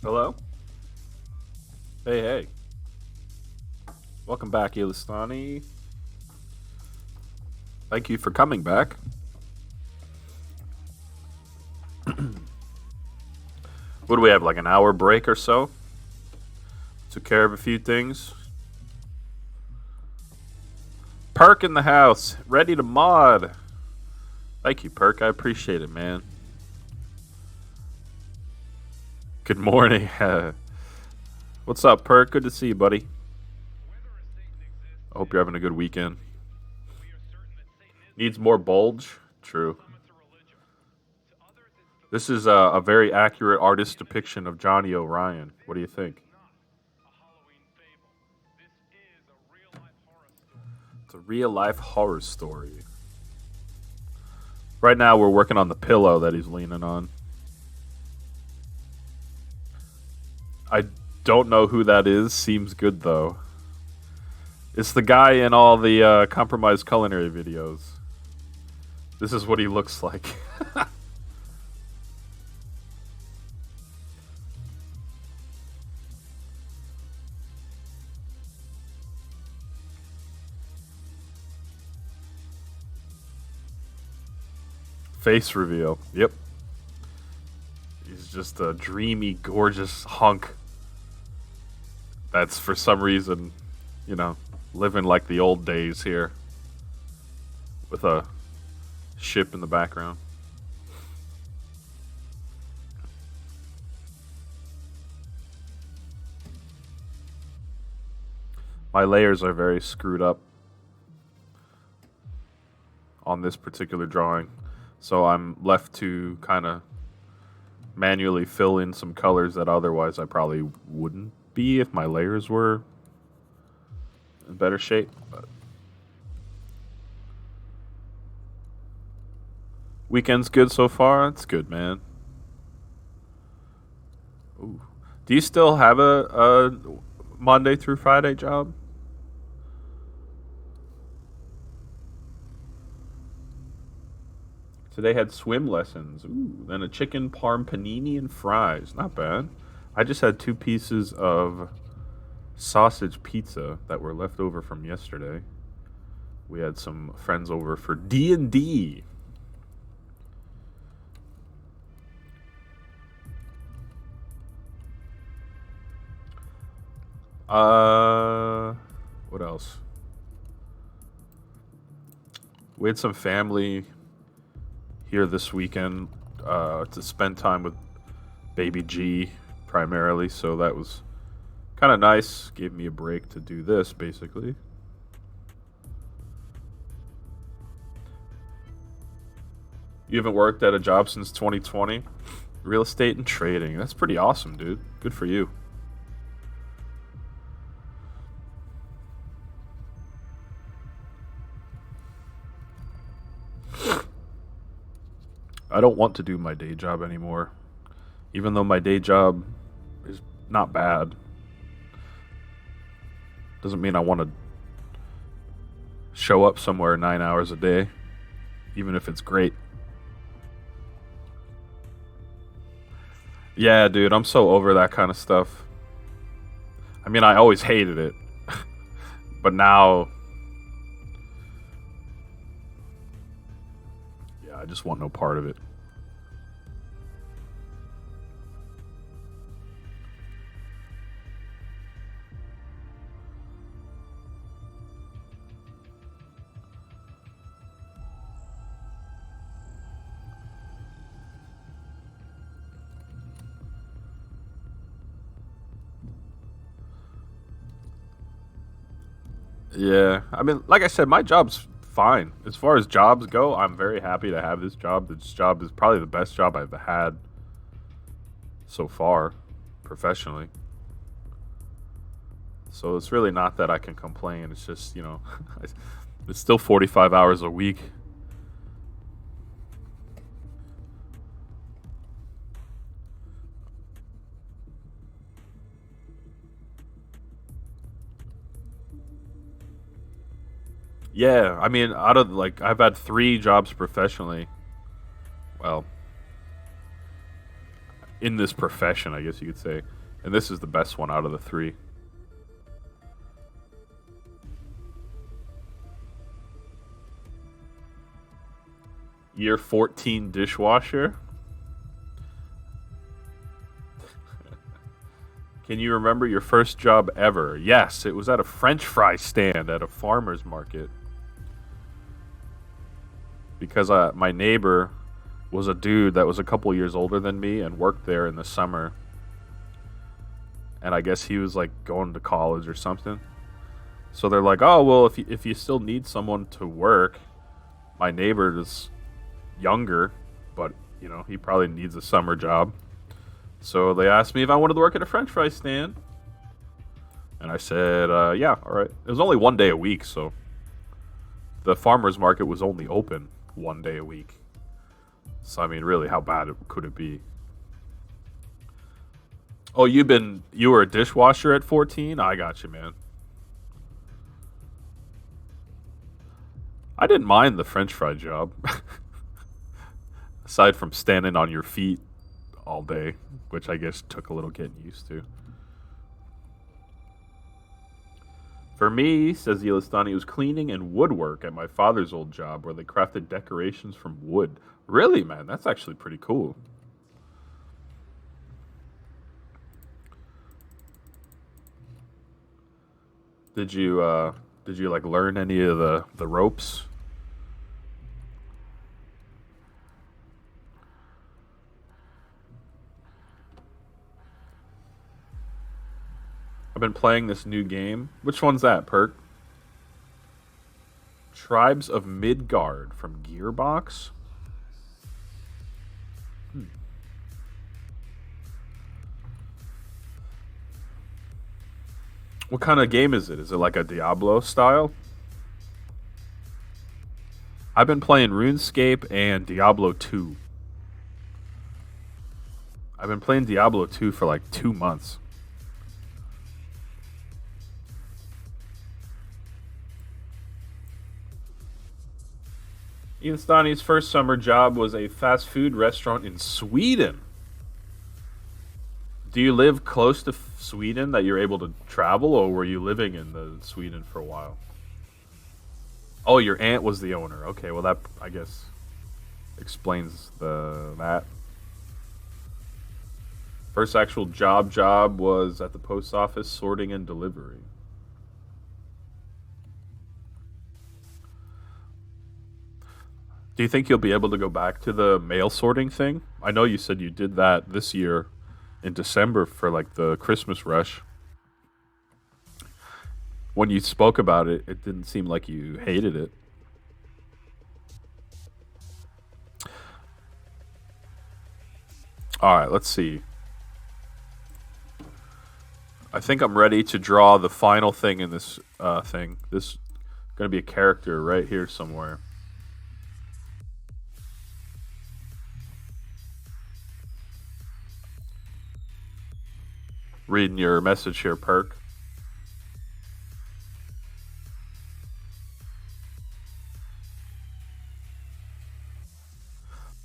Hello? Hey, hey. Welcome back, Ilistani. Thank you for coming back. What do we have, like an hour break or so? Took care of a few things. Perk in the house, ready to mod. Thank you, Perk. I appreciate it, man. Good morning. What's up, Perk? Good to see you, buddy. I hope you're having a good weekend. Needs more bulge? True. This is a very accurate artist depiction of Johnny O'Ryan. What do you think? It's a real life horror story. Right now, we're working on the pillow that he's leaning on. I don't know who that is. Seems good, though. It's the guy in all the compromised culinary videos. This is what he looks like. Face reveal. Yep. He's just a dreamy, gorgeous hunk that's for some reason, you know, living like the old days here with a ship in the background. My layers are very screwed up on this particular drawing, so I'm left to kind of manually fill in some colors that otherwise I probably wouldn't be if my layers were in better shape. But weekend's good so far. It's good, man. Ooh. Do you still have a Monday through Friday job? Today had swim lessons. Ooh, then a chicken parm panini and fries. Not bad. I just had 2 pieces of sausage pizza that were left over from yesterday. We had some friends over for D&D. What else? We had some family here this weekend to spend time with baby G primarily, so that was kind of nice. Gave me a break to do this, basically. You haven't worked at a job since 2020? Real estate and trading. That's pretty awesome, dude. Good for you. I don't want to do my day job anymore. Even though my day job is not bad. Doesn't mean I want to show up somewhere 9 hours a day, even if it's great. Yeah, dude, I'm so over that kind of stuff. I mean, I always hated it, but now, yeah, I just want no part of it. Yeah, I mean, like I said, my job's fine. As far as jobs go, I'm very happy to have this job. This job is probably the best job I've had so far, professionally. So it's really not that I can complain. It's just, it's still 45 hours a week. Yeah, I mean, out of like, I've had 3 jobs professionally. Well, in this profession, I guess you could say. And this is the best one out of the three. Year 14 dishwasher. Can you remember your first job ever? Yes, it was at a French fry stand at a farmer's market. Because my neighbor was a dude that was a couple years older than me and worked there in the summer. And I guess he was like going to college or something. So they're like, oh, well, if you still need someone to work, my neighbor is younger, but, you know, he probably needs a summer job. So they asked me if I wanted to work at a French fry stand. And I said, yeah, all right. It was only 1 day a week, so the farmer's market was only open 1 day a week. So, I mean, really, how bad could it be? Oh, you were a dishwasher at 14? I got you, man. I didn't mind the French fry job. Aside from standing on your feet all day, which I guess took a little getting used to. For me, says Yelistani, was cleaning and woodwork at my father's old job where they crafted decorations from wood. Really, man? That's actually pretty cool. Did you like learn any of the ropes? I've been playing this new game. Which one's that, Perk? Tribes of Midgard from Gearbox? What kind of game is it? Is it like a Diablo style? I've been playing RuneScape and Diablo 2. I've been playing Diablo 2 for like 2 months. Ian Stani's first summer job was a fast food restaurant in Sweden. Do you live close to Sweden that you're able to travel, or were you living in Sweden for a while? Oh, your aunt was the owner. Okay, well that I guess explains that. First actual job was at the post office sorting and delivery. Do you think you'll be able to go back to the mail sorting thing? I know you said you did that this year in December for like the Christmas rush. When you spoke about it, it didn't seem like you hated it. All right, let's see. I think I'm ready to draw the final thing in this thing. This is going to be a character right here somewhere. Reading your message here, Perk.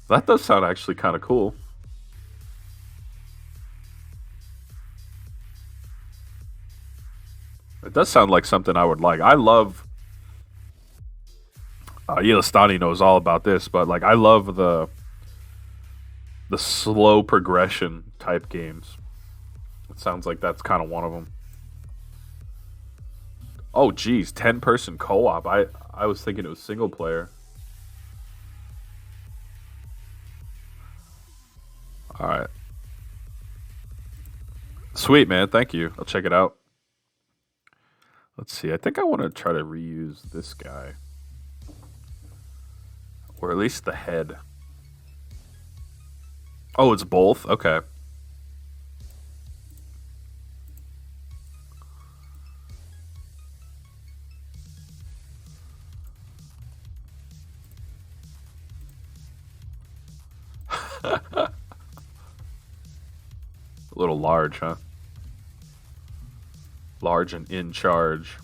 That does sound actually kind of cool. It does sound like something I would like. I love. Yelistani knows all about this, but like I love the slow progression type games. It sounds like that's kind of one of them. Oh, geez, 10-person co-op. I was thinking it was single player. All right, sweet man. Thank you. I'll check it out. Let's see. I think I want to try to reuse this guy, or at least the head. Oh, it's both. Okay. A little large, huh? Large and in charge.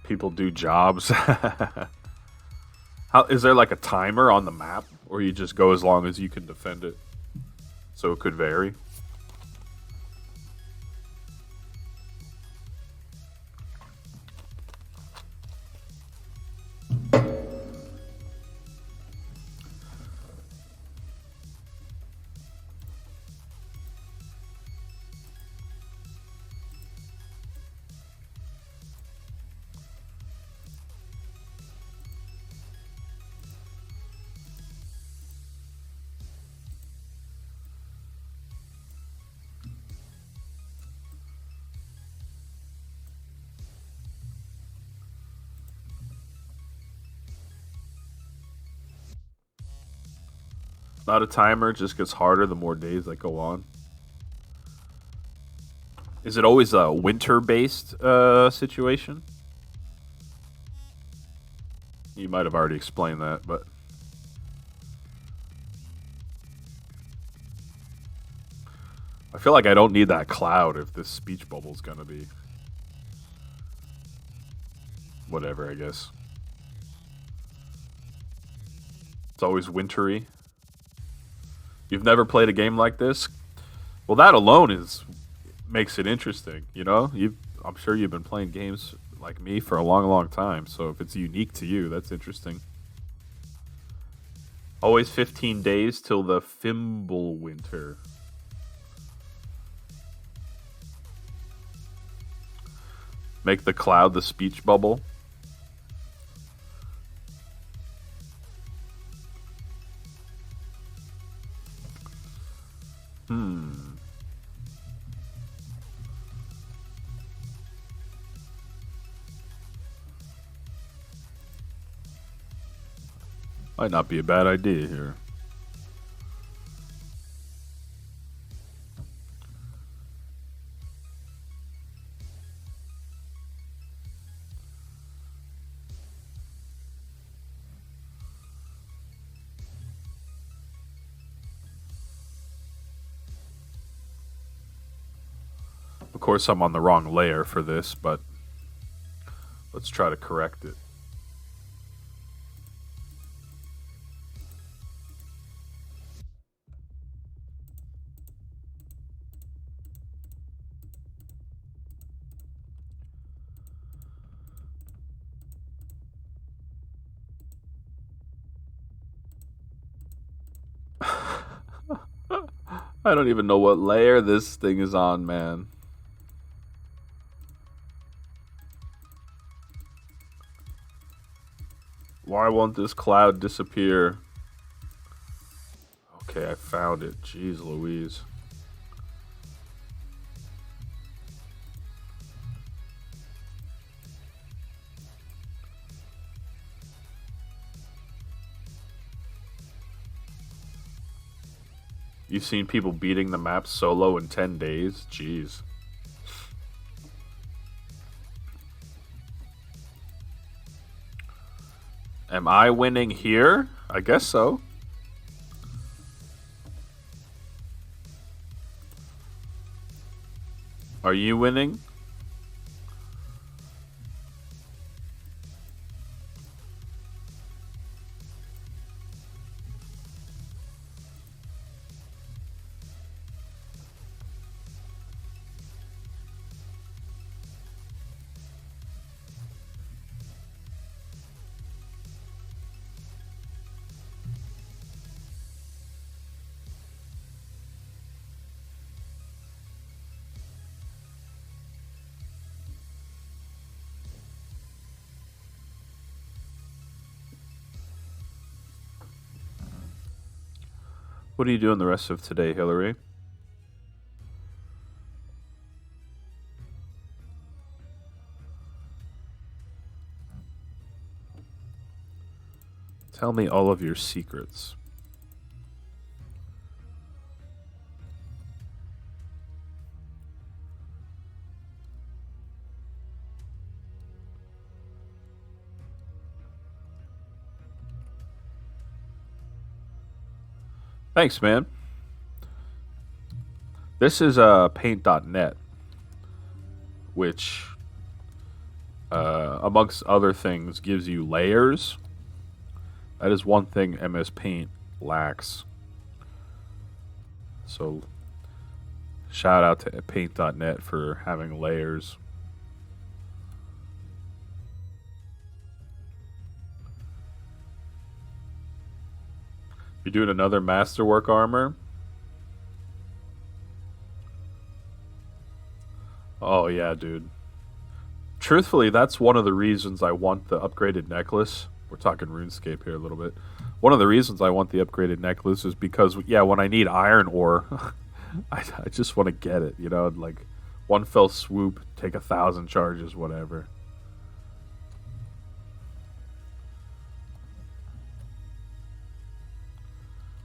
People do jobs. How is there like a timer on the map, or you just go as long as you can defend it? So it could vary. Not a timer, it just gets harder the more days that go on. Is it always a winter-based situation? You might have already explained that, but I feel like I don't need that cloud if this speech bubble's gonna be whatever, I guess. It's always wintry. You've never played a game like this? Well, that alone is makes it interesting. You know, I'm sure you've been playing games like me for a long, long time. So if it's unique to you, that's interesting. Always 15 days till the Fimble winter. Make the cloud the speech bubble. Might not be a bad idea here. Of course, I'm on the wrong layer for this, but let's try to correct it. I don't even know what layer this thing is on, man. Why won't this cloud disappear? Okay, I found it. Jeez Louise. You've seen people beating the map solo in 10 days? Jeez. Am I winning here? I guess so. Are you winning? What are you doing the rest of today, Hillary? Tell me all of your secrets. Thanks, man. This is paint.net, which amongst other things, gives you layers. That is one thing MS Paint lacks. So, shout out to Paint.net for having layers. You're doing another Masterwork armor? Oh, yeah, dude. Truthfully, that's one of the reasons I want the upgraded necklace. We're talking RuneScape here a little bit. One of the reasons I want the upgraded necklace is because, yeah, when I need iron ore, I just want to get it, you know, like one fell swoop, take 1,000 charges, whatever.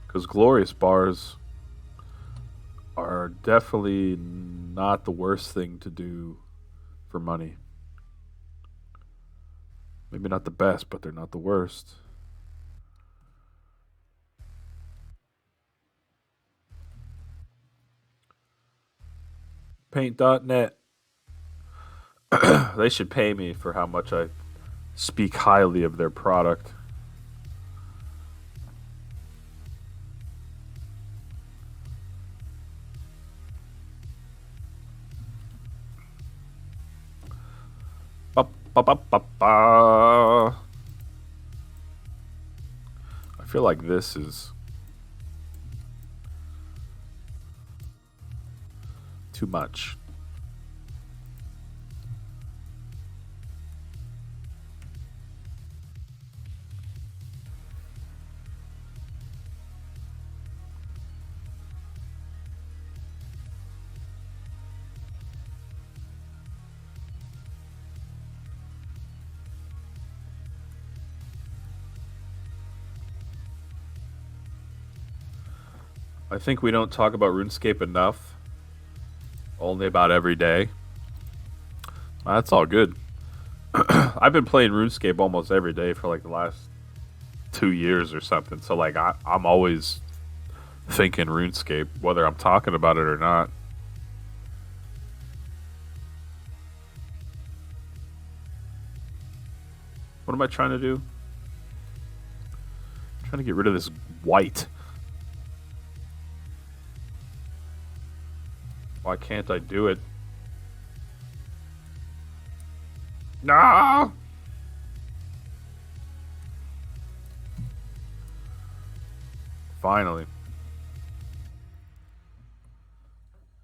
Because glorious bars are definitely not the worst thing to do for money. Maybe not the best, but they're not the worst. Paint.net. They should pay me for how much I speak highly of their product. Ba, ba, ba, ba, ba. I feel like this is too much. I think we don't talk about RuneScape enough. Only about every day. That's all good. I've been playing RuneScape almost every day for like the last 2 years or something. So like I'm always thinking RuneScape, whether I'm talking about it or not. What am I trying to do? I'm trying to get rid of this white. Why can't I do it? No! Finally.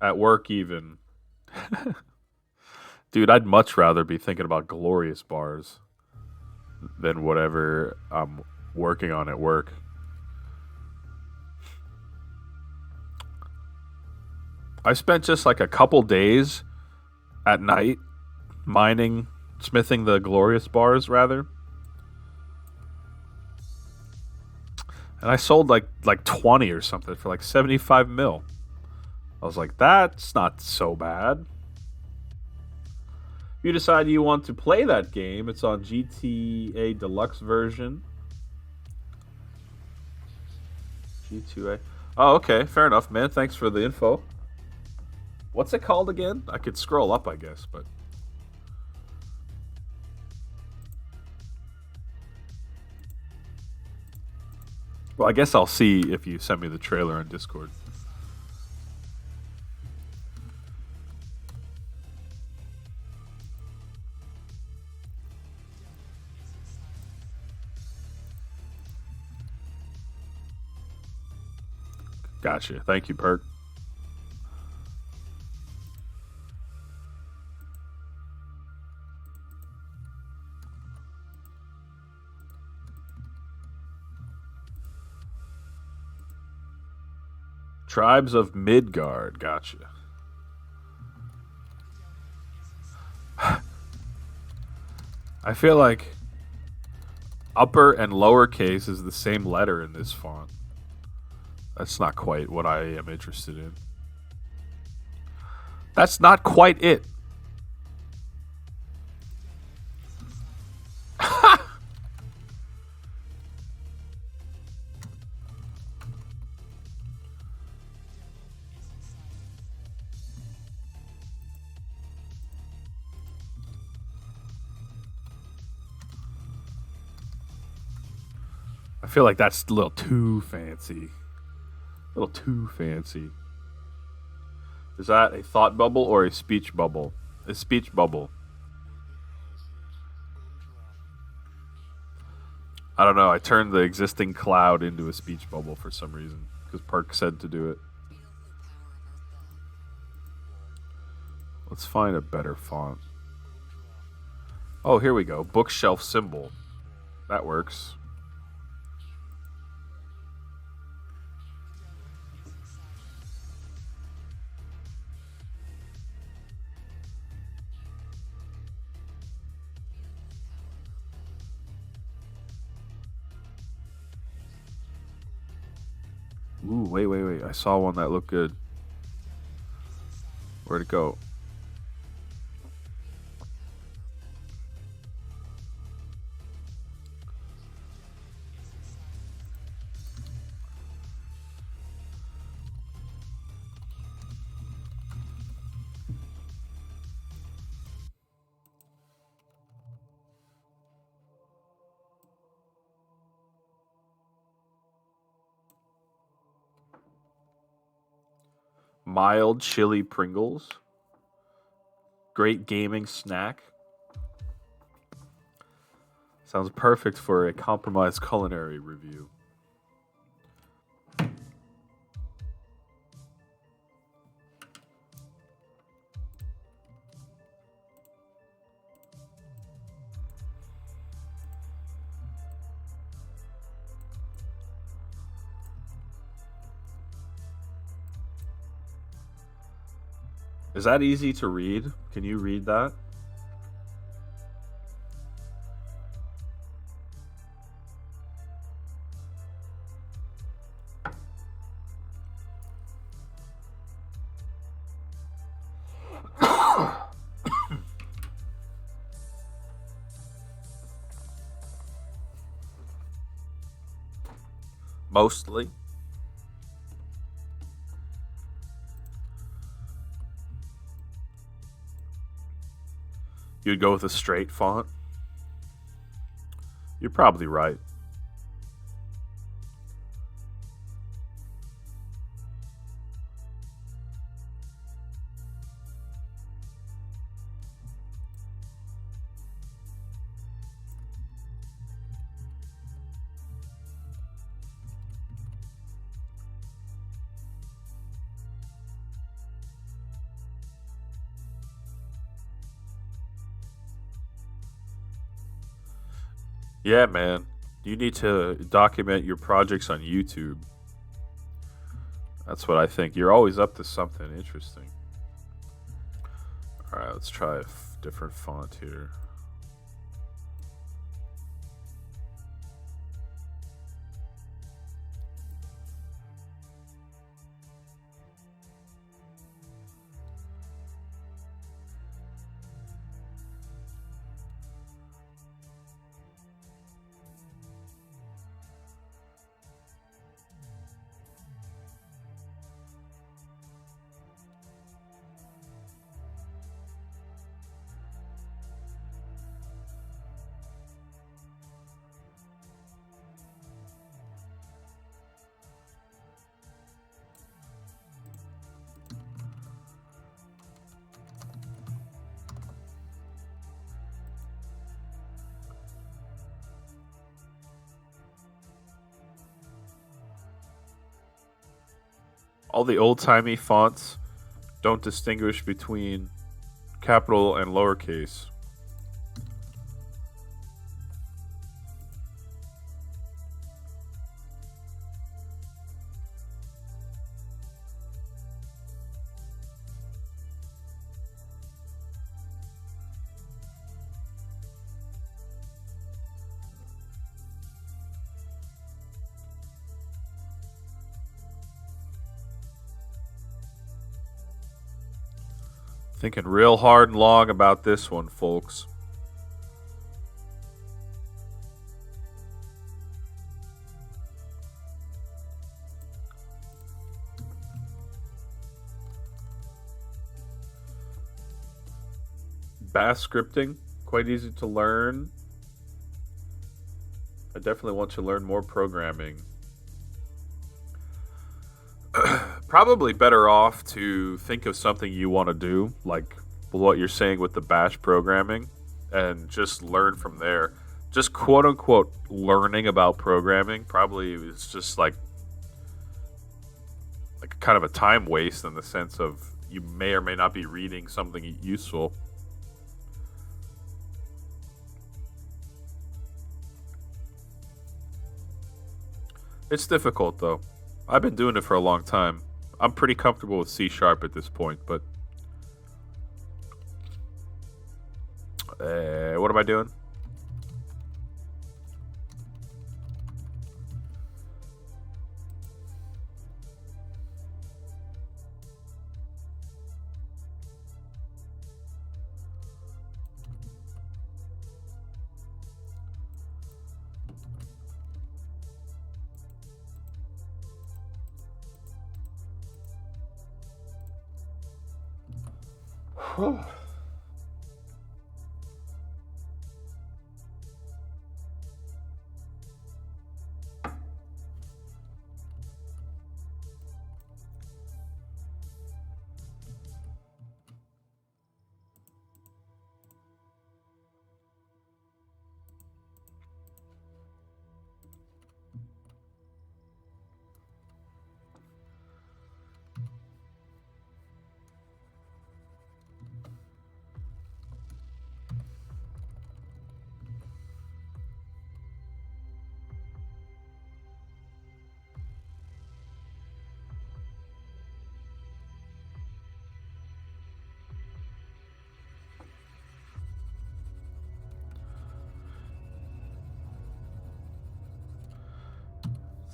At work, even. Dude, I'd much rather be thinking about glorious bars than whatever I'm working on at work. I spent just like a couple days at night mining, smithing the glorious bars, rather. And I sold like 20 or something for like 75 mil. I was like, that's not so bad. If you decide you want to play that game, it's on GTA Deluxe version. G2A. Oh, okay, fair enough, man. Thanks for the info. What's it called again? I could scroll up, I guess, but well, I guess I'll see if you send me the trailer on Discord. Gotcha. Thank you, Perk. Tribes of Midgard. Gotcha. I feel like upper and lowercase is the same letter in this font. That's not quite what I am interested in. That's not quite it. I feel like that's a little too fancy. A little too fancy. Is that a thought bubble or a speech bubble? A speech bubble. I don't know. I turned the existing cloud into a speech bubble for some reason because Park said to do it. Let's find a better font. Oh, here we go. Bookshelf symbol. That works. Ooh, wait. I saw one that looked good. Where'd it go? Mild chili Pringles. Great gaming snack. Sounds perfect for a compromised culinary review. Is that easy to read? Can you read that? Mostly. You'd go with a straight font? You're probably right. Yeah, man. You need to document your projects on YouTube. That's what I think. You're always up to something interesting. All right, let's try a different font here. All the old timey fonts don't distinguish between capital and lowercase. Thinking real hard and long about this one, folks. Bass scripting, quite easy to learn. I definitely want to learn more programming. Probably better off to think of something you want to do, like what you're saying with the bash programming, and just learn from there. Just quote unquote learning about programming probably is just like kind of a time waste in the sense of you may or may not be reading something useful. It's difficult though. I've been doing it for a long time. I'm pretty comfortable with C sharp at this point, but what am I doing?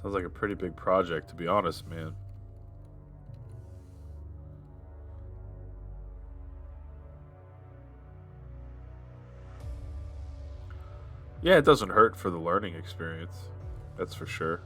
Sounds like a pretty big project, to be honest, man. Yeah, it doesn't hurt for the learning experience. That's for sure.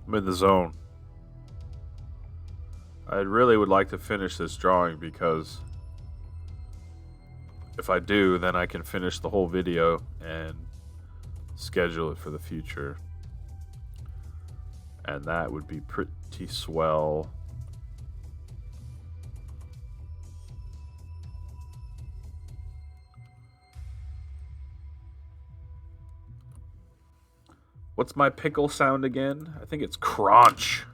I'm in the zone. I really would like to finish this drawing because if I do, then I can finish the whole video and schedule it for the future. And that would be pretty swell. What's my pickle sound again? I think it's crunch.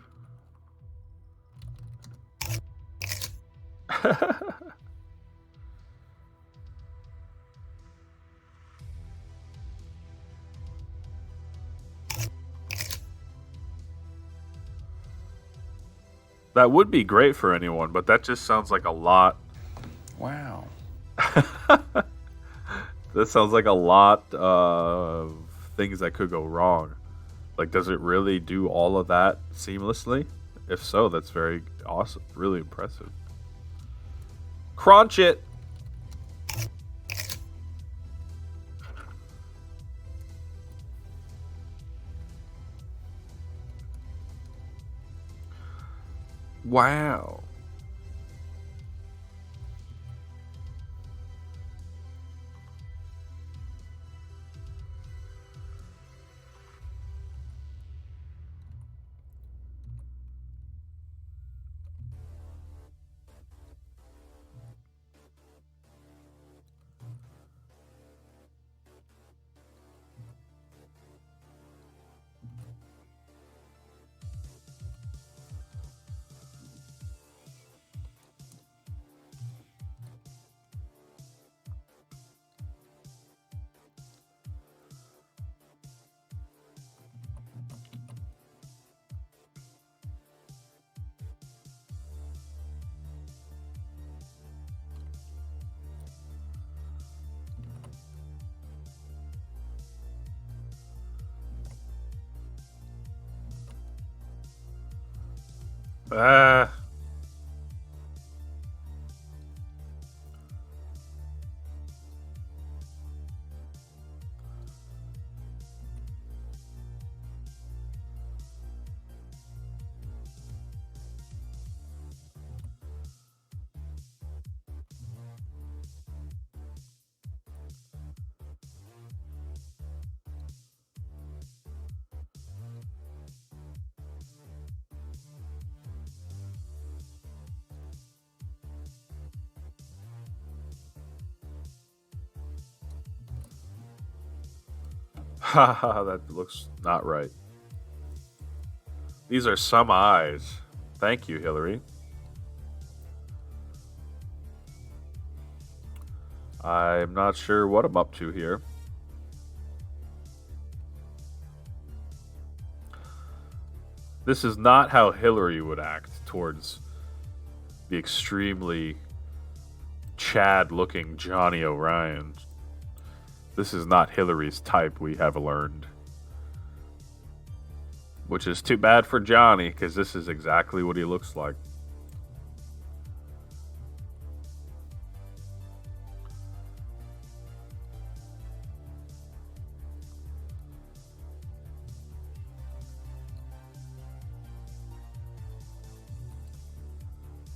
That would be great for anyone, but that just sounds like a lot. Wow. That sounds like a lot of things that could go wrong. Like, does it really do all of that seamlessly? If so, that's very awesome. Really impressive. Crunch it! Wow. Ah. Haha, that looks not right. These are some eyes. Thank you, Hillary. I'm not sure what I'm up to here. This is not how Hillary would act towards the extremely Chad looking Johnny O'Ryan. This is not Hillary's type, we have learned. Which is too bad for Johnny, because this is exactly what he looks like.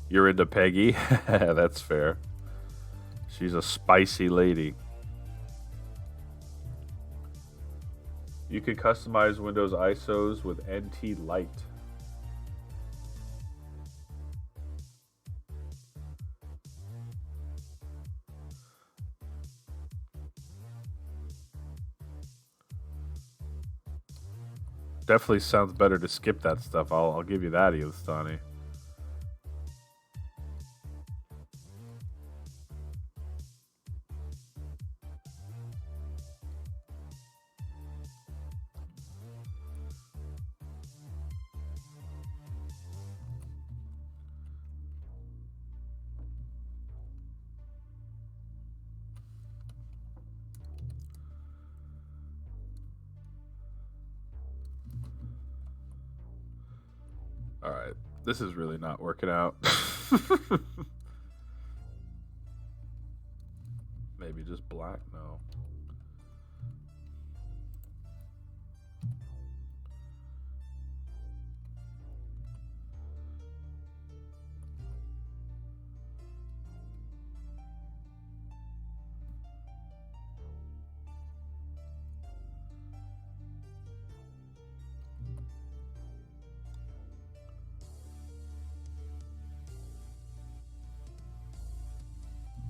You're into Peggy? That's fair. She's a spicy lady. You can customize Windows ISOs with NT Lite. Definitely sounds better to skip that stuff. I'll give you that, Ilstani. All right, this is really not working out. Maybe just black? No.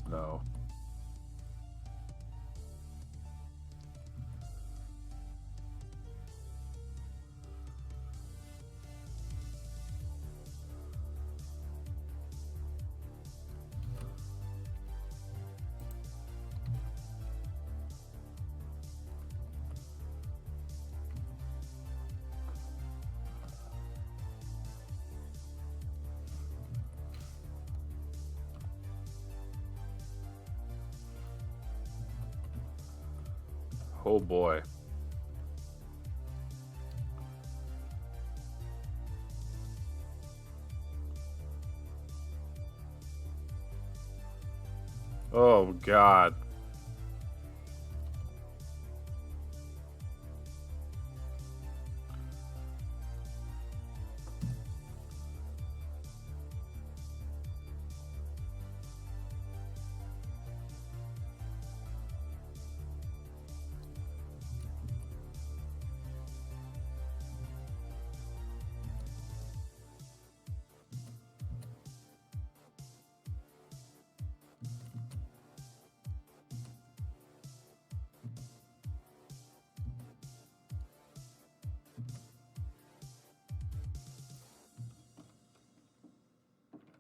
No. Oh boy. Oh god.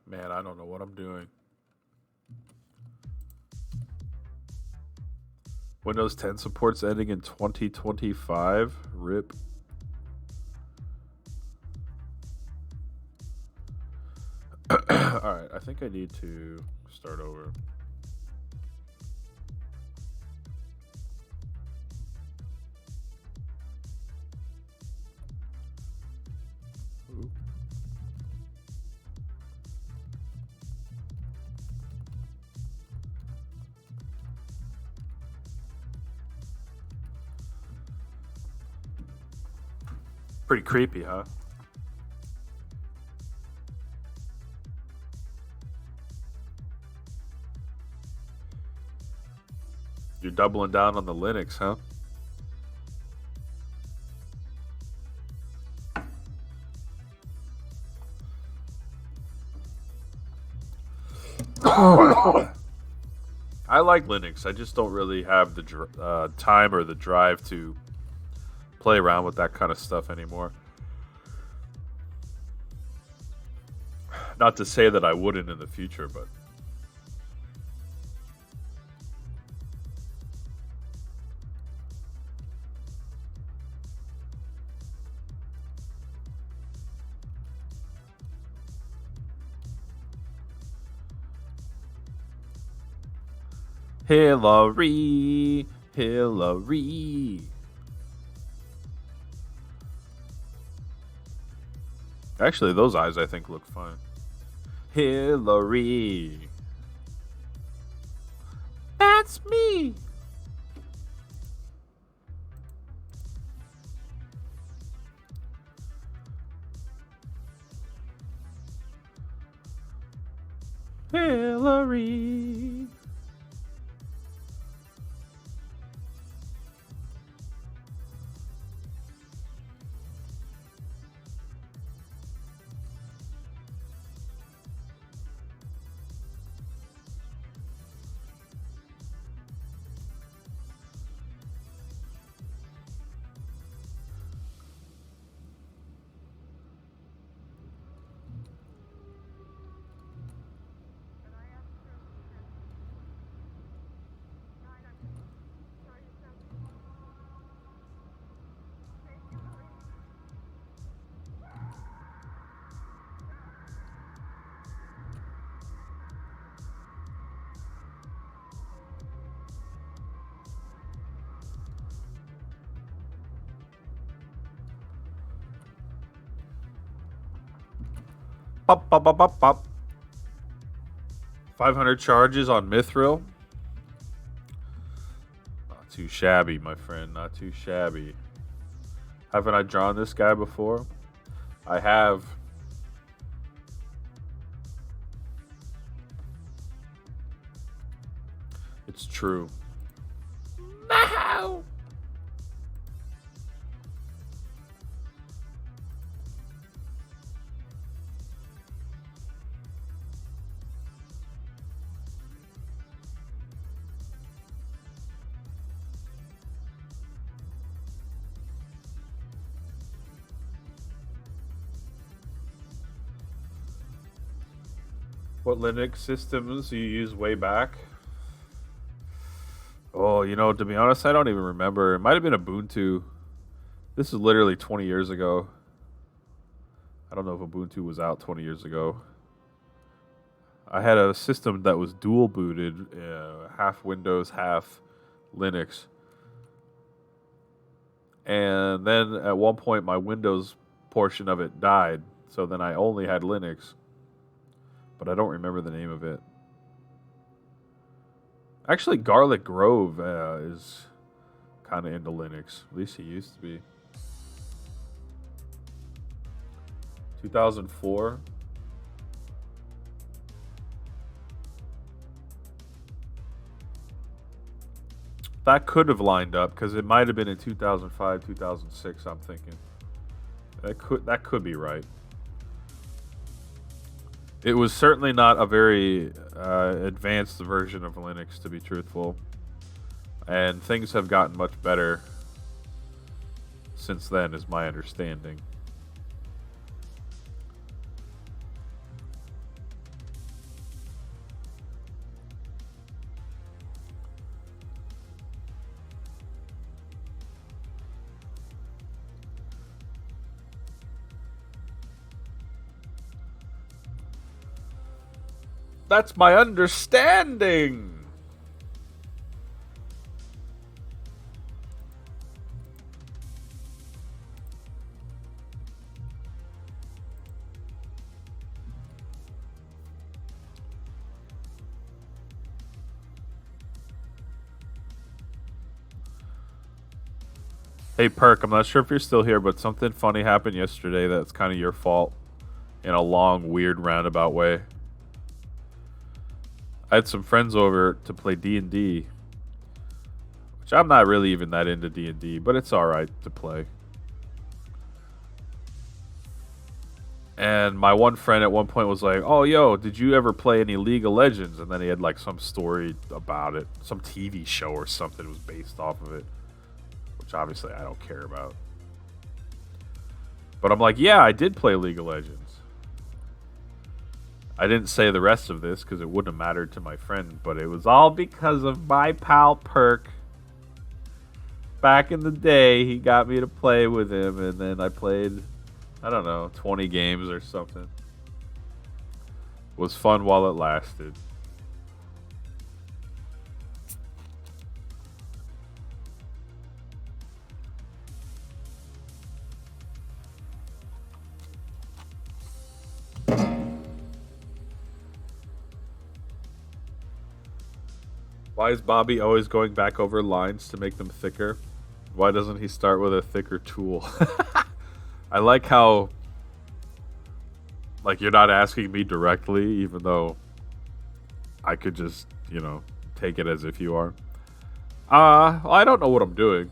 Man, I don't know what I'm doing. Windows 10 supports ending in 2025. RIP. Alright, I think I need to start over. Ooh. Pretty creepy, huh? You're doubling down on the Linux, huh? I like Linux. I just don't really have the time or the drive to play around with that kind of stuff anymore. Not to say that I wouldn't in the future, but Hillary, Hillary. Actually, those eyes I think look fine. Hillary. That's me. Hillary. Pop, pop, pop, pop, pop. 500 charges on Mithril. Not too shabby, my friend. Not too shabby. Haven't I drawn this guy before? I have. It's true. No! What Linux systems you use way back? Oh, to be honest, I don't even remember. It might have been Ubuntu. This is literally 20 years ago. I don't know if Ubuntu was out 20 years ago. I had a system that was dual booted, half Windows, half Linux. And then at one point, my Windows portion of it died. So then I only had Linux. But I don't remember the name of it. Actually, Garlic Grove is kind of into Linux. At least he used to be. 2004. That could have lined up because it might have been in 2005, 2006. I'm thinking that could be right. It was certainly not a very advanced version of Linux, to be truthful. And things have gotten much better since then, is my understanding. That's my understanding. Hey, Perk, I'm not sure if you're still here, but something funny happened yesterday that's kind of your fault in a long, weird, roundabout way. I had some friends over to play D&D, which I'm not really even that into D&D, but it's alright to play. And my one friend at one point was like, "Oh, yo, did you ever play any League of Legends?" And then he had like some story about it, some TV show or something was based off of it, which obviously I don't care about. But I'm like, "Yeah, I did play League of Legends." I didn't say the rest of this because it wouldn't have mattered to my friend, but it was all because of my pal Perk. Back in the day, he got me to play with him, and then I played, I don't know, 20 games or something. It was fun while it lasted. Why is Bobby always going back over lines to make them thicker? Why doesn't he start with a thicker tool? I like how, like, you're not asking me directly, even though I could just, take it as if you are. I don't know what I'm doing.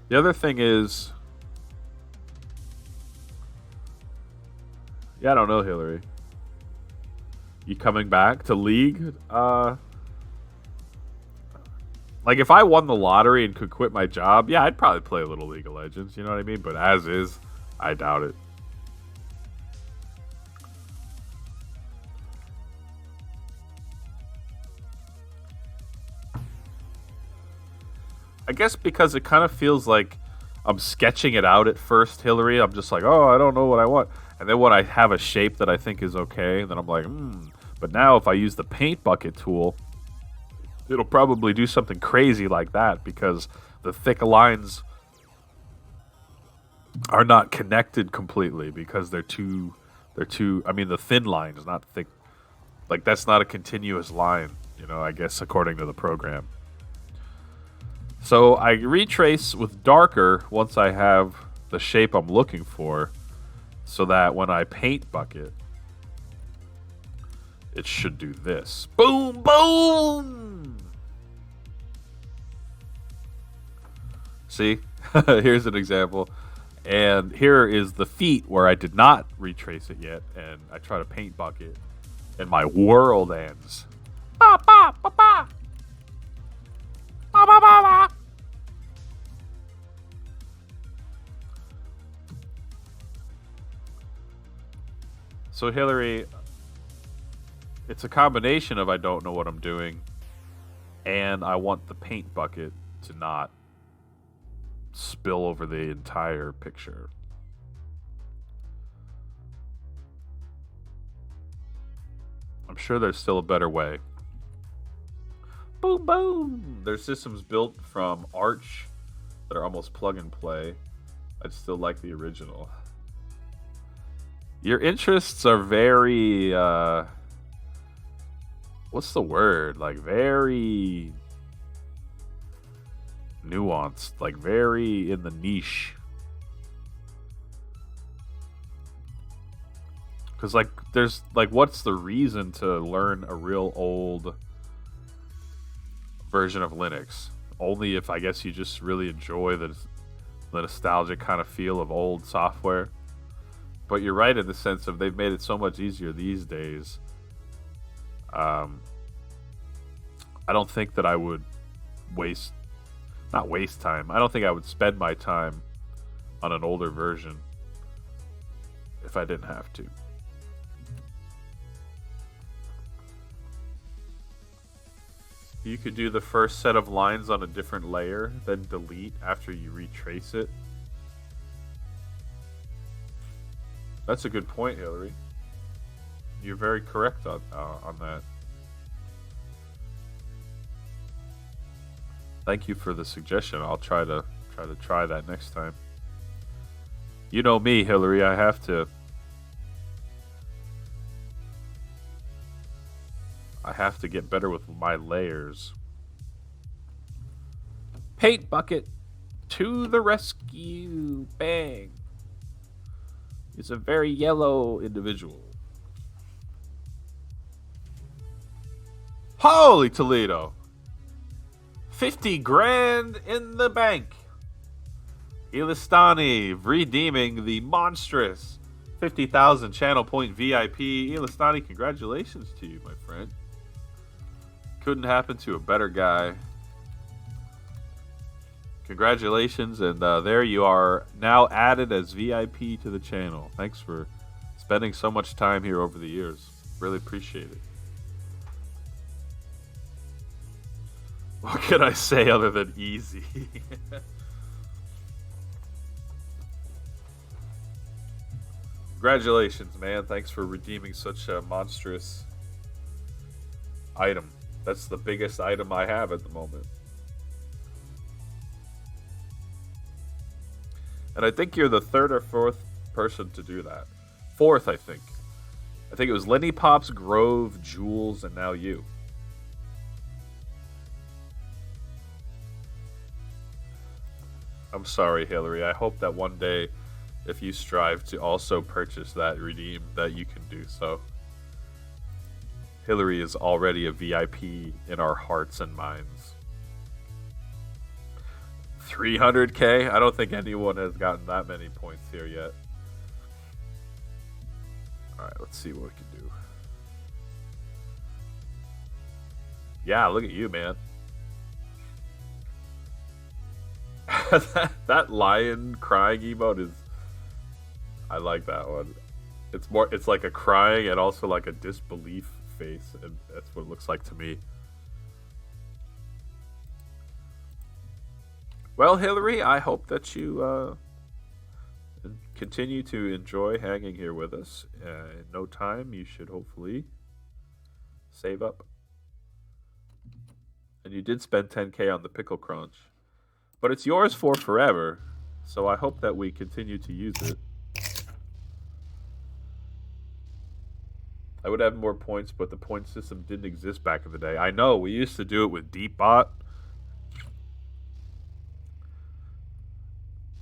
The other thing is, yeah, I don't know, Hillary. You coming back to League? Like, if I won the lottery and could quit my job, yeah, I'd probably play a little League of Legends, you know what I mean? But as is, I doubt it. I guess because it kind of feels like I'm sketching it out at first, Hillary. I'm just like, oh, I don't know what I want. And then when I have a shape that I think is okay, then I'm like, But now if I use the paint bucket tool, it'll probably do something crazy like that because the thick lines are not connected completely because I mean the thin line is not thick. Like that's not a continuous line, I guess according to the program. So I retrace with darker once I have the shape I'm looking for so that when I paint bucket, it should do this. Boom, boom! See? Here's an example. And here is the feet where I did not retrace it yet, and I try to paint bucket, and my world ends. Ba, ba, ba, ba. Ba, ba, ba, ba. So Hillary, it's a combination of I don't know what I'm doing, and I want the paint bucket to not spill over the entire picture. I'm sure there's still a better way. Boom, boom! There's systems built from Arch that are almost plug and play. I'd still like the original. Your interests are very, what's the word? Like, very nuanced, like, very in the niche. Because, like, there's, like, what's the reason to learn a real old version of Linux? Only if, I guess, you just really enjoy the nostalgic kind of feel of old software. But you're right in the sense of they've made it so much easier these days. I don't think that I would not waste time. I don't think I would spend my time on an older version if I didn't have to. You could do the first set of lines on a different layer, then delete after you retrace it. That's a good point, Hillary. You're very correct on that. Thank you for the suggestion. I'll try that next time. You know me, Hillary. I have to get better with my layers. Paint bucket to the rescue. Bang. He's a very yellow individual. Holy Toledo. 50 grand in the bank. Ilistani redeeming the monstrous 50,000 channel point VIP. Ilistani, congratulations to you, my friend. Couldn't happen to a better guy. Congratulations, and there you are, now added as VIP to the channel. Thanks for spending so much time here over the years. Really appreciate it. What can I say other than easy? Congratulations, man. Thanks for redeeming such a monstrous item. That's the biggest item I have at the moment. And I think you're the third or fourth person to do that. Fourth, I think. I think it was Lenny Pops, Grove, Jules, and now you. I'm sorry, Hillary. I hope that one day, if you strive to also purchase that redeem, that you can do so. Hillary is already a VIP in our hearts and minds. 300k? I don't think anyone has gotten that many points here yet. Alright, let's see what we can do. Yeah, look at you, man. that lion crying emote is... I like that one. It's like a crying and also like a disbelief face, and that's what it looks like to me. Well, Hillary, I hope that you continue to enjoy hanging here with us. In no time, you should hopefully save up. And you did spend 10k on the Pickle Crunch. But it's yours for forever, so I hope that we continue to use it. I would have more points, but the point system didn't exist back in the day. I know, we used to do it with Deepbot.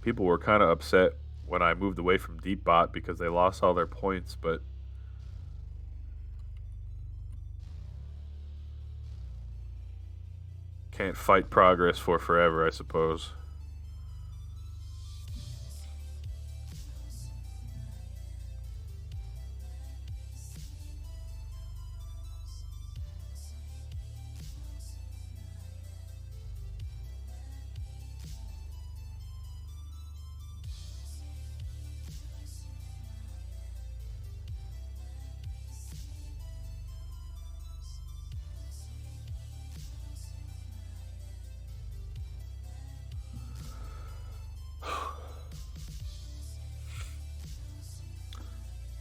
People were kind of upset when I moved away from Deepbot because they lost all their points, but can't fight progress for forever, I suppose.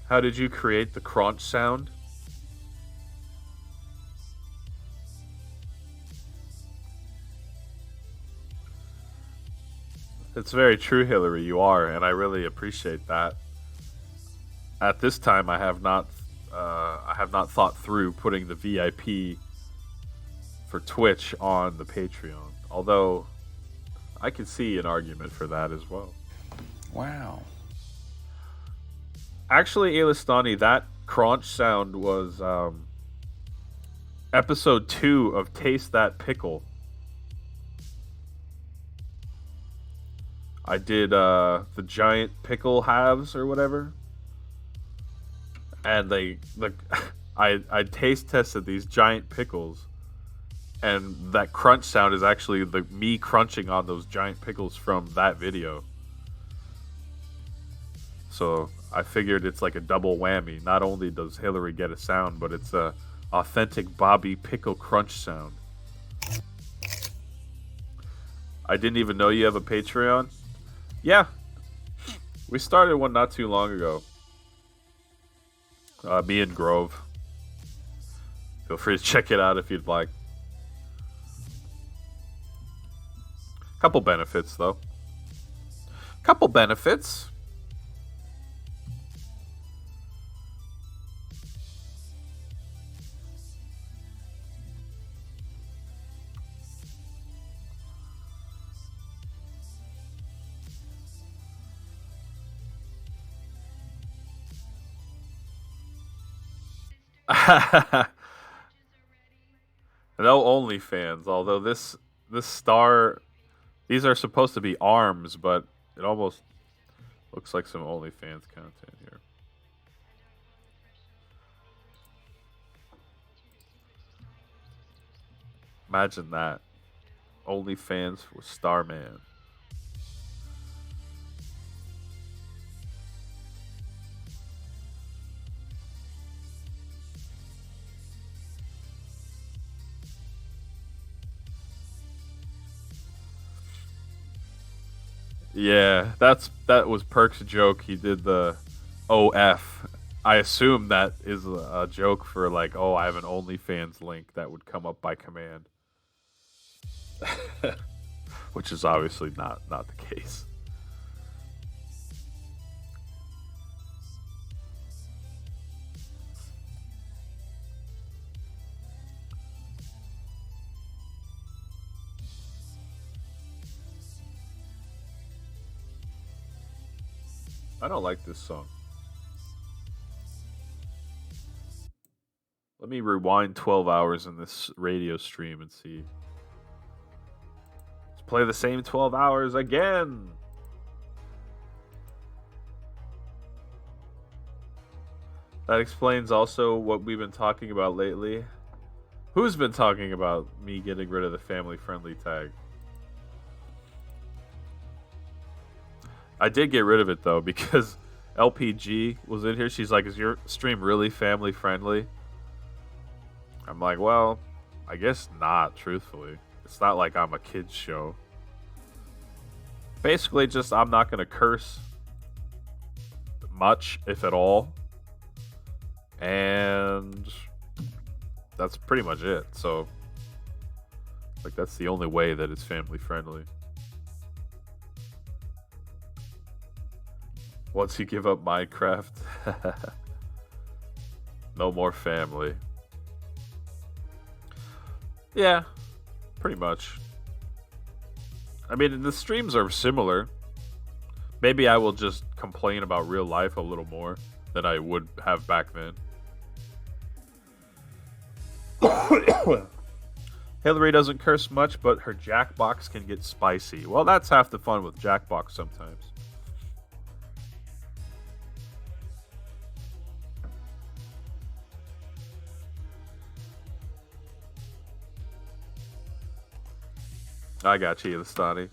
How did you create the crunch sound? It's very true, Hillary. You are, and I really appreciate that. At this time, I have not thought through putting the VIP for Twitch on the Patreon. Although, I can see an argument for that as well. Wow. Actually, Elistani, that crunch sound was episode 2 of Taste That Pickle. I did the giant pickle halves or whatever, and I taste tested these giant pickles, and that crunch sound is actually me crunching on those giant pickles from that video. So I figured it's like a double whammy. Not only does Hillary get a sound, but it's a authentic Bobby Pickle crunch sound. I didn't even know you have a Patreon. Yeah, we started one not too long ago. Me and Grove. Feel free to check it out if you'd like. Couple benefits, though. Couple benefits. No OnlyFans, although this star, these are supposed to be arms, but it almost looks like some OnlyFans content here. Imagine that. OnlyFans for Starman. Yeah, that was Perk's joke. He did the OF. I assume that is a joke for like, oh, I have an OnlyFans link that would come up by command, which is obviously not the case. I don't like this song. Let me rewind 12 hours in this radio stream and see. Let's play the same 12 hours again. That explains also what we've been talking about lately. Who's been talking about me getting rid of the family friendly tag? I did get rid of it though because LPG was in here. She's like, "Is your stream really family friendly?" I'm like, "Well, I guess not, truthfully. It's not like I'm a kids show." Basically just I'm not going to curse much if at all. And that's pretty much it. So like that's the only way that it's family friendly. Once you give up Minecraft, no more family. Yeah, pretty much. I mean, the streams are similar. Maybe I will just complain about real life a little more than I would have back then. Hillary doesn't curse much, but her Jackbox can get spicy. Well, that's half the fun with Jackbox sometimes. I got you, Stani.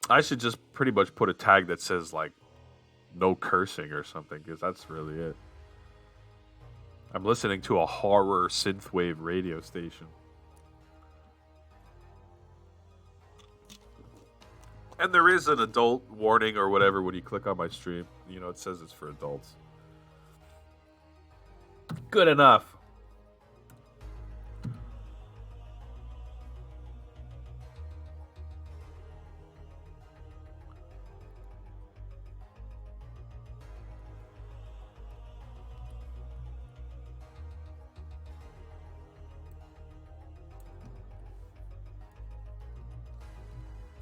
I should just pretty much put a tag that says like no cursing or something because that's really it. I'm listening to a horror synthwave radio station. And there is an adult warning or whatever when you click on my stream. You know, it says it's for adults. Good enough.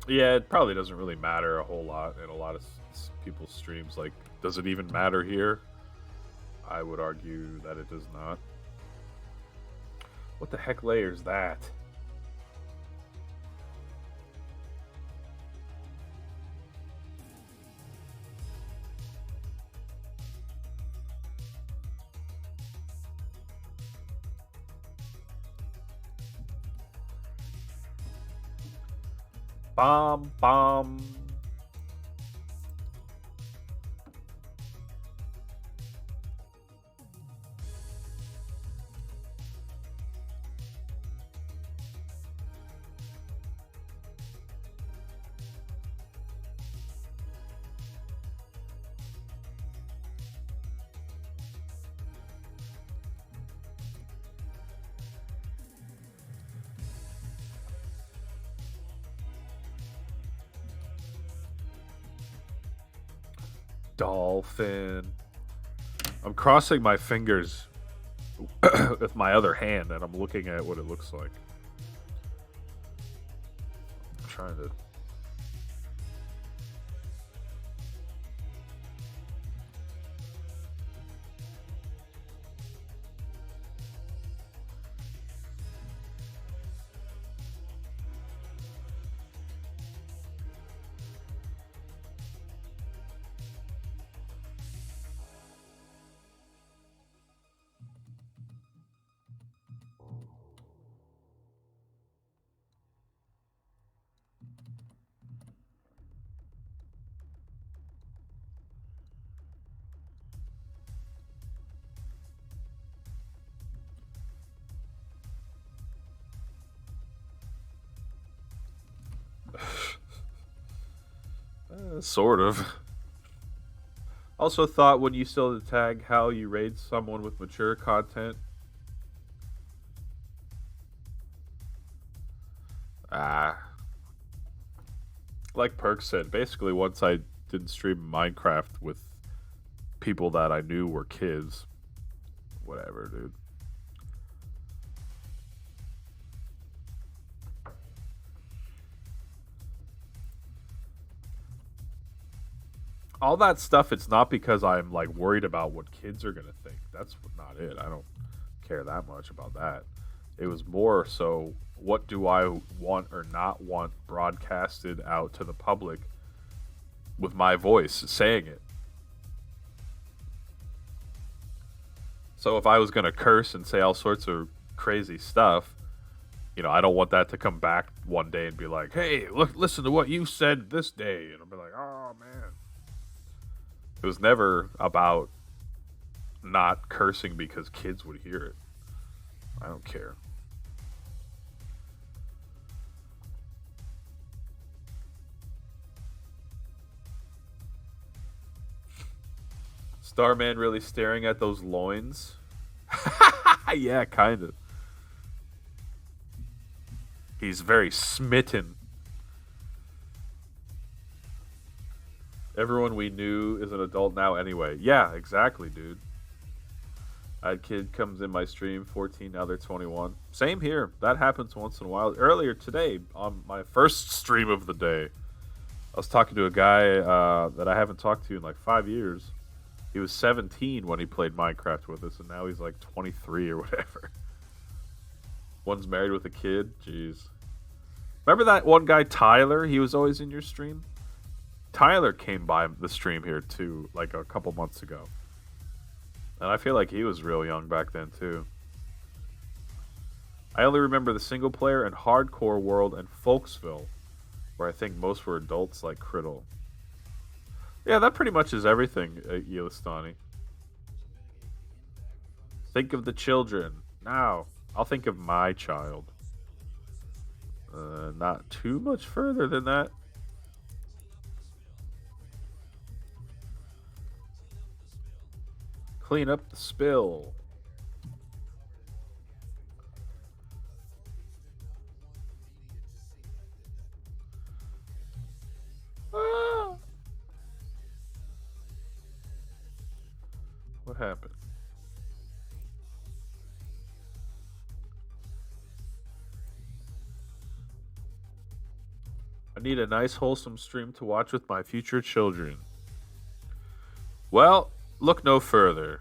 Yeah, it probably doesn't really matter a whole lot in a lot of people's streams. Like, does it even matter here? I would argue that it does not. What the heck layer is that? Bomb, bomb. Dolphin. I'm crossing my fingers with my other hand and I'm looking at what it looks like. I'm trying to. Sort of. Also thought when you saw the tag how you rate someone with mature content. Ah. Like Perk said, basically once I didn't stream Minecraft with people that I knew were kids. Whatever, dude. All that stuff, it's not because I'm like worried about what kids are gonna think. That's not it. I don't care that much about that. It was more so what do I want or not want broadcasted out to the public with my voice saying it. So if I was gonna curse and say all sorts of crazy stuff, I don't want that to come back one day and be like, "Hey, look, listen to what you said this day," and I'll be like, "Oh man." It was never about not cursing because kids would hear it. I don't care. Starman really staring at those loins? Yeah, kind of. He's very smitten. Everyone we knew is an adult now anyway. Yeah, exactly, dude. I had kid comes in my stream, 14, now they're 21. Same here. That happens once in a while. Earlier today, on my first stream of the day, I was talking to a guy that I haven't talked to in like 5 years. He was 17 when he played Minecraft with us, and now he's like 23 or whatever. One's married with a kid. Jeez. Remember that one guy, Tyler? He was always in your stream? Tyler came by the stream here too, like a couple months ago. And I feel like he was real young back then too. I only remember the single player and hardcore world and Folksville, where I think most were adults like Criddle. Yeah, that pretty much is everything, Yelistani. Think of the children. Now, I'll think of my child. Not too much further than that. Clean up the spill. Ah. What happened? I need a nice wholesome stream to watch with my future children. Well, look no further.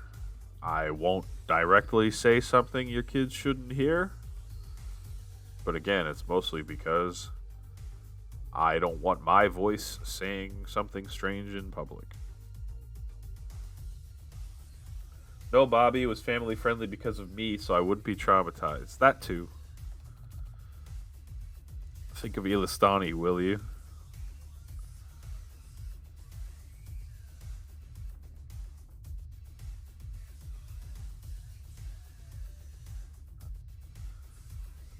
I won't directly say something your kids shouldn't hear. But again, it's mostly because I don't want my voice saying something strange in public. No, Bobby, was family friendly because of me, so I wouldn't be traumatized. That too. Think of Ilistani, will you?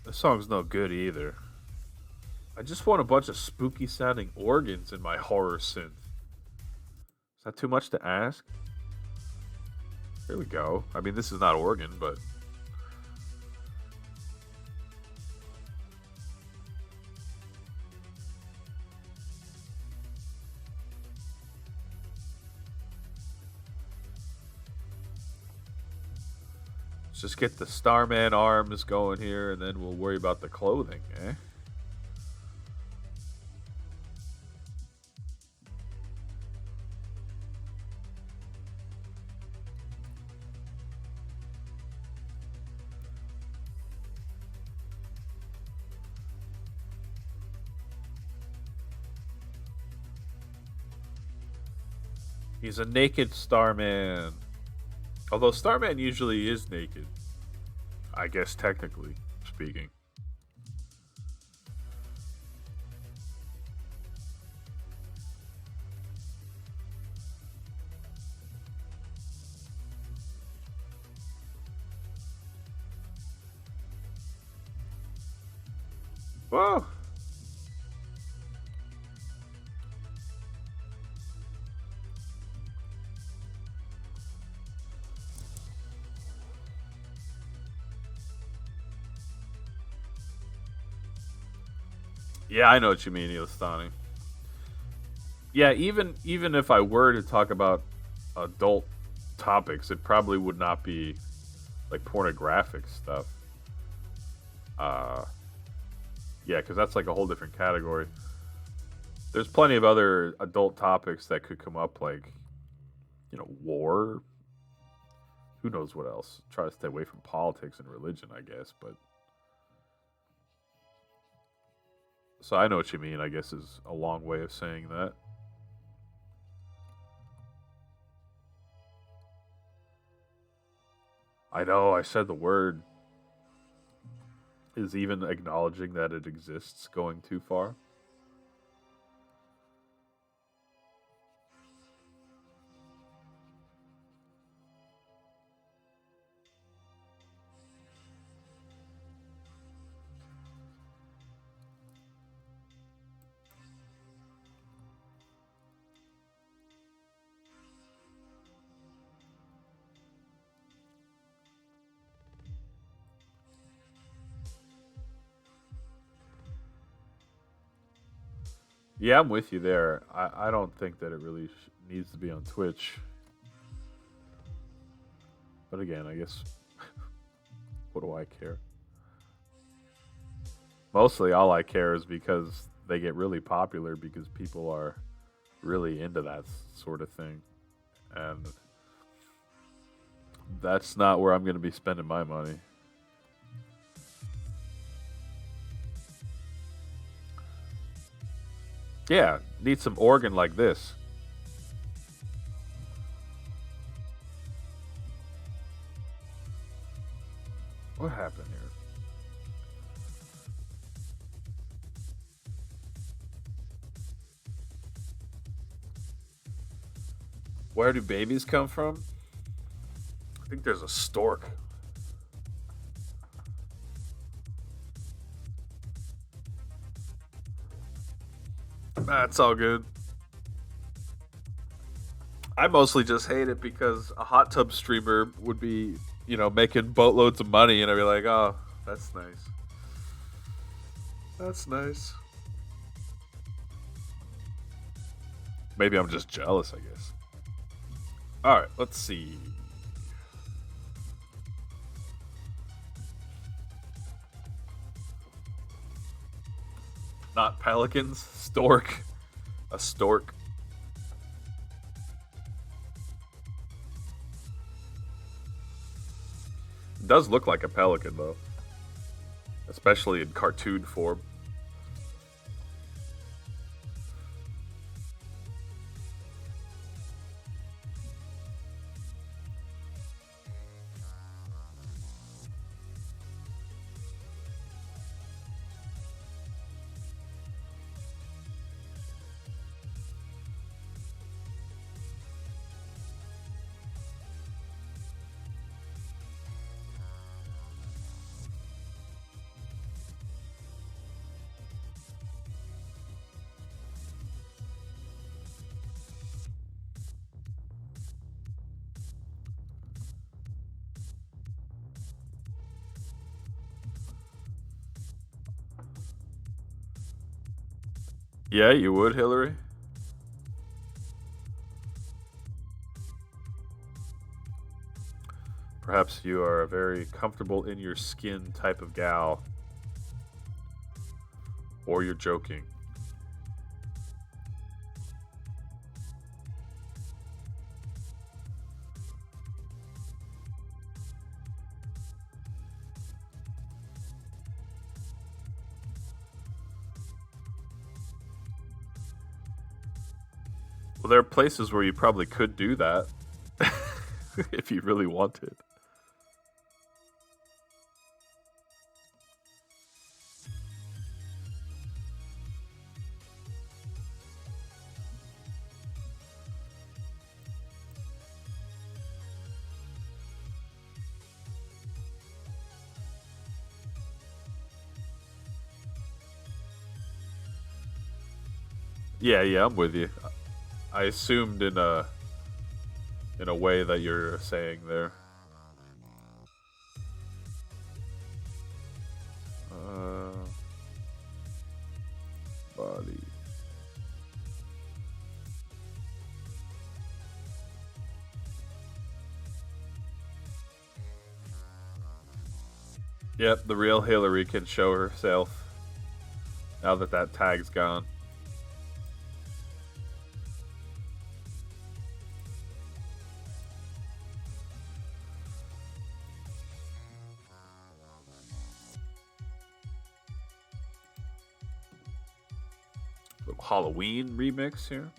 This song's no good either. I just want a bunch of spooky sounding organs in my horror synth. Is that too much to ask? Here we go. I mean, this is not organ, but let's just get the Starman arms going here, and then we'll worry about the clothing, eh? He's a naked Starman. Although Starman usually is naked. I guess technically speaking. Whoa. Yeah, I know what you mean, Ilistani. Yeah, even if I were to talk about adult topics, it probably would not be like pornographic stuff. Uh, yeah, because that's like a whole different category. There's plenty of other adult topics that could come up, like war. Who knows what else? Try to stay away from politics and religion, I guess. But so I know what you mean. I guess is a long way of saying that. I know. I said the word. Is even acknowledging that it exists going too far? Yeah, I'm with you there. I don't think that it really needs to be on Twitch. But again, I guess what do I care? Mostly all I care is because they get really popular because people are really into that sort of thing. And that's not where I'm going to be spending my money. Yeah, need some organ like this. What happened here? Where do babies come from? I think there's a stork. That's all good. I mostly just hate it because a hot tub streamer would be, making boatloads of money, and I'd be like, oh, that's nice. That's nice. Maybe I'm just jealous, I guess. All right, let's see. Not pelicans, stork. A stork. It does look like a pelican, though, especially in cartoon form. Yeah, you would, Hillary? Perhaps you are a very comfortable in your skin type of gal. Or you're joking. Well, there are places where you probably could do that if you really wanted. Yeah, yeah, I'm with you. I assumed in a way that you're saying there. Uh, Yep, the real Hillary can show herself now that that tag's gone. Little Halloween remix here.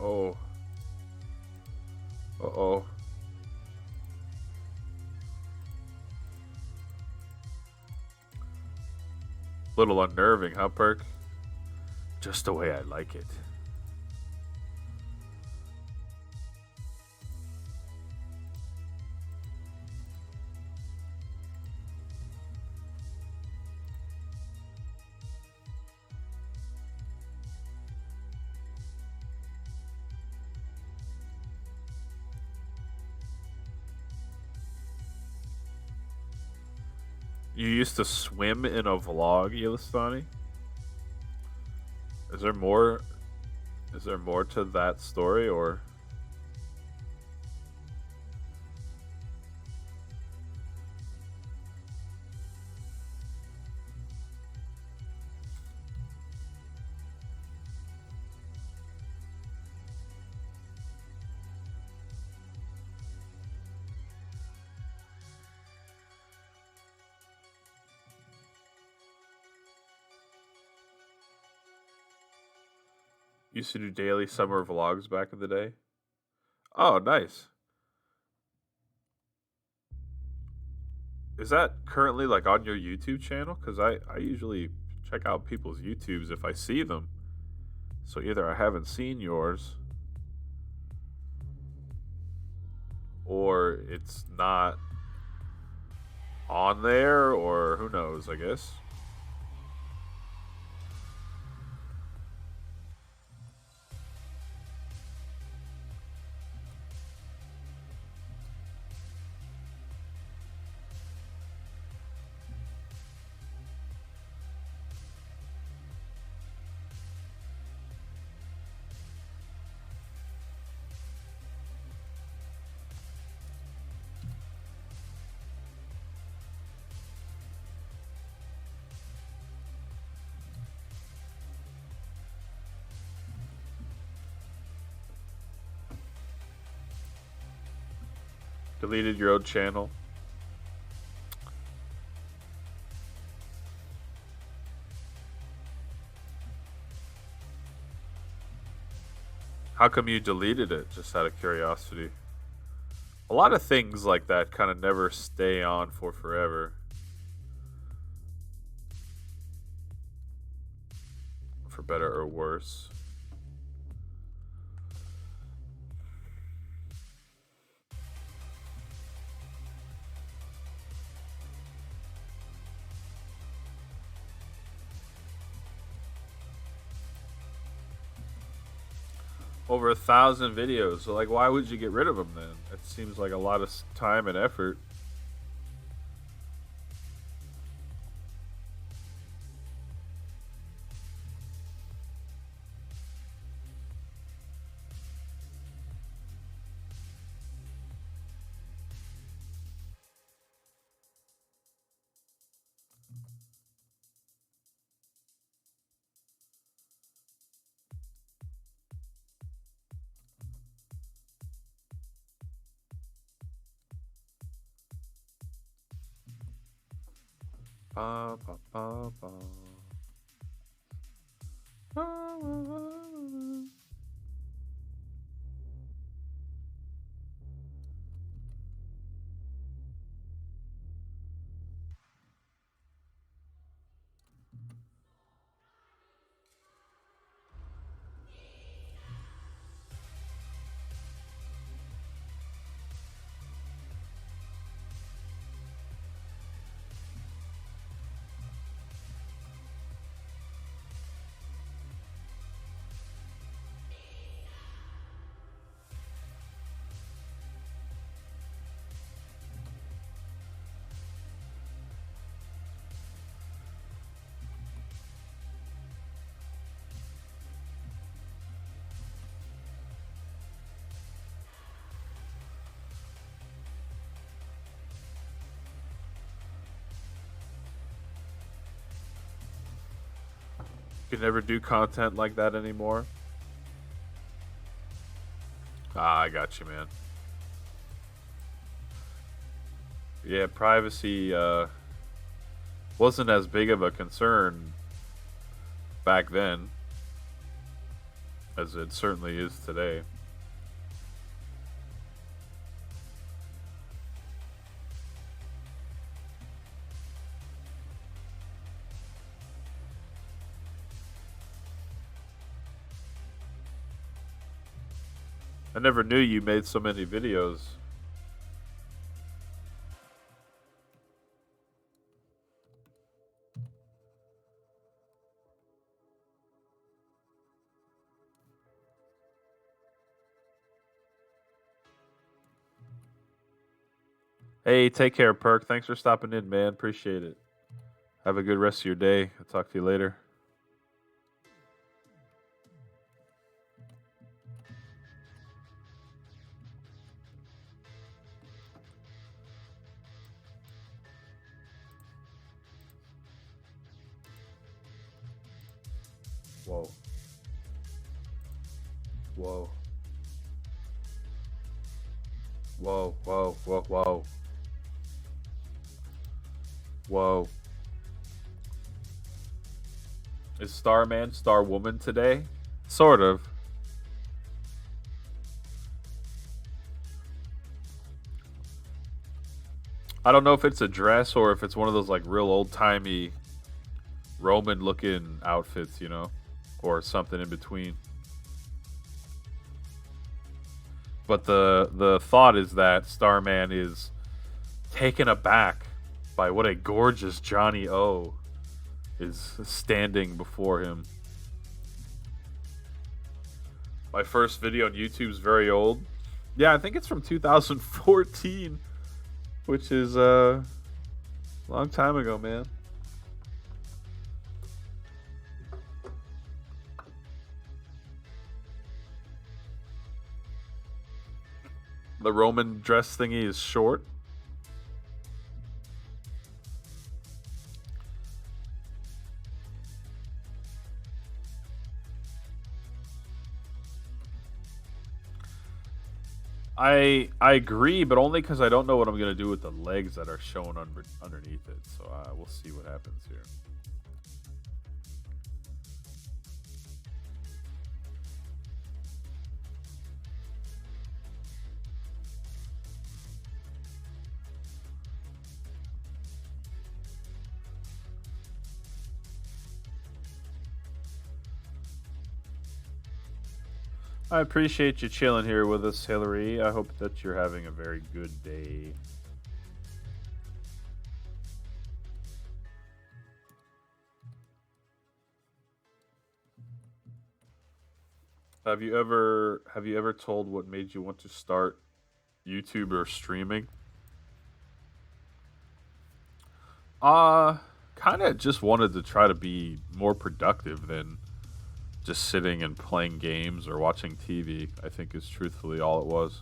Oh. Uh-oh. Little unnerving, huh, Perk? Just the way I like it. You used to swim in a vlog, Yelistani? Is there more? Is there more to that story, or? Used to do daily summer vlogs back in the day. Oh, nice. Is that currently like on your YouTube channel? Because I usually check out people's YouTubes if I see them. So either I haven't seen yours, or it's not on there, or who knows, I guess. Deleted your old channel. How come you deleted it? Just out of curiosity. A lot of things like that kind of never stay on for forever. For better or worse. Over 1,000 videos. So, like, why would you get rid of them then? It seems like a lot of time and effort. Ba, ba, ba, ba. Ba, ba, ba. You can never do content like that anymore. Ah, I got you, man. Yeah, privacy wasn't as big of a concern back then as it certainly is today. I never knew you made so many videos. Hey, take care, Perk. Thanks for stopping in, man. Appreciate it. Have a good rest of your day. I'll talk to you later. Whoa. Whoa. Whoa, whoa, whoa, whoa. Whoa. Is Starman Starwoman today? Sort of. I don't know if it's a dress or if it's one of those like real old timey Roman looking outfits, you know, or something in between. But the thought is that Starman is taken aback by what a gorgeous Johnny O is standing before him. My first video on YouTube is very old. Yeah, I think it's from 2014, which is a long time ago, man. The Roman dress thingy is short. I agree, but only because I don't know what I'm gonna do with the legs that are shown underneath it. So we'll see what happens here. I appreciate you chilling here with us, Hillary. I hope that you're having a very good day. Have you ever told what made you want to start YouTube or streaming? Uh kind of just wanted to try to be more productive than just sitting and playing games or watching TV. I think is truthfully all it was.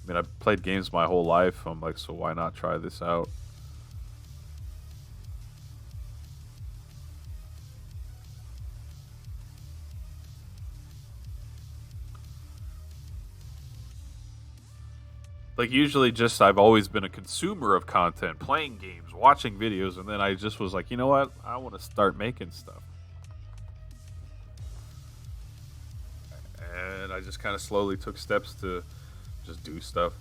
I mean, I've played games my whole life. I'm like, so why not try this out? Like usually just I've always been a consumer of content, playing games, watching videos, and then I just was like, you know what? I want to start making stuff. And I just kind of slowly took steps to just do stuff.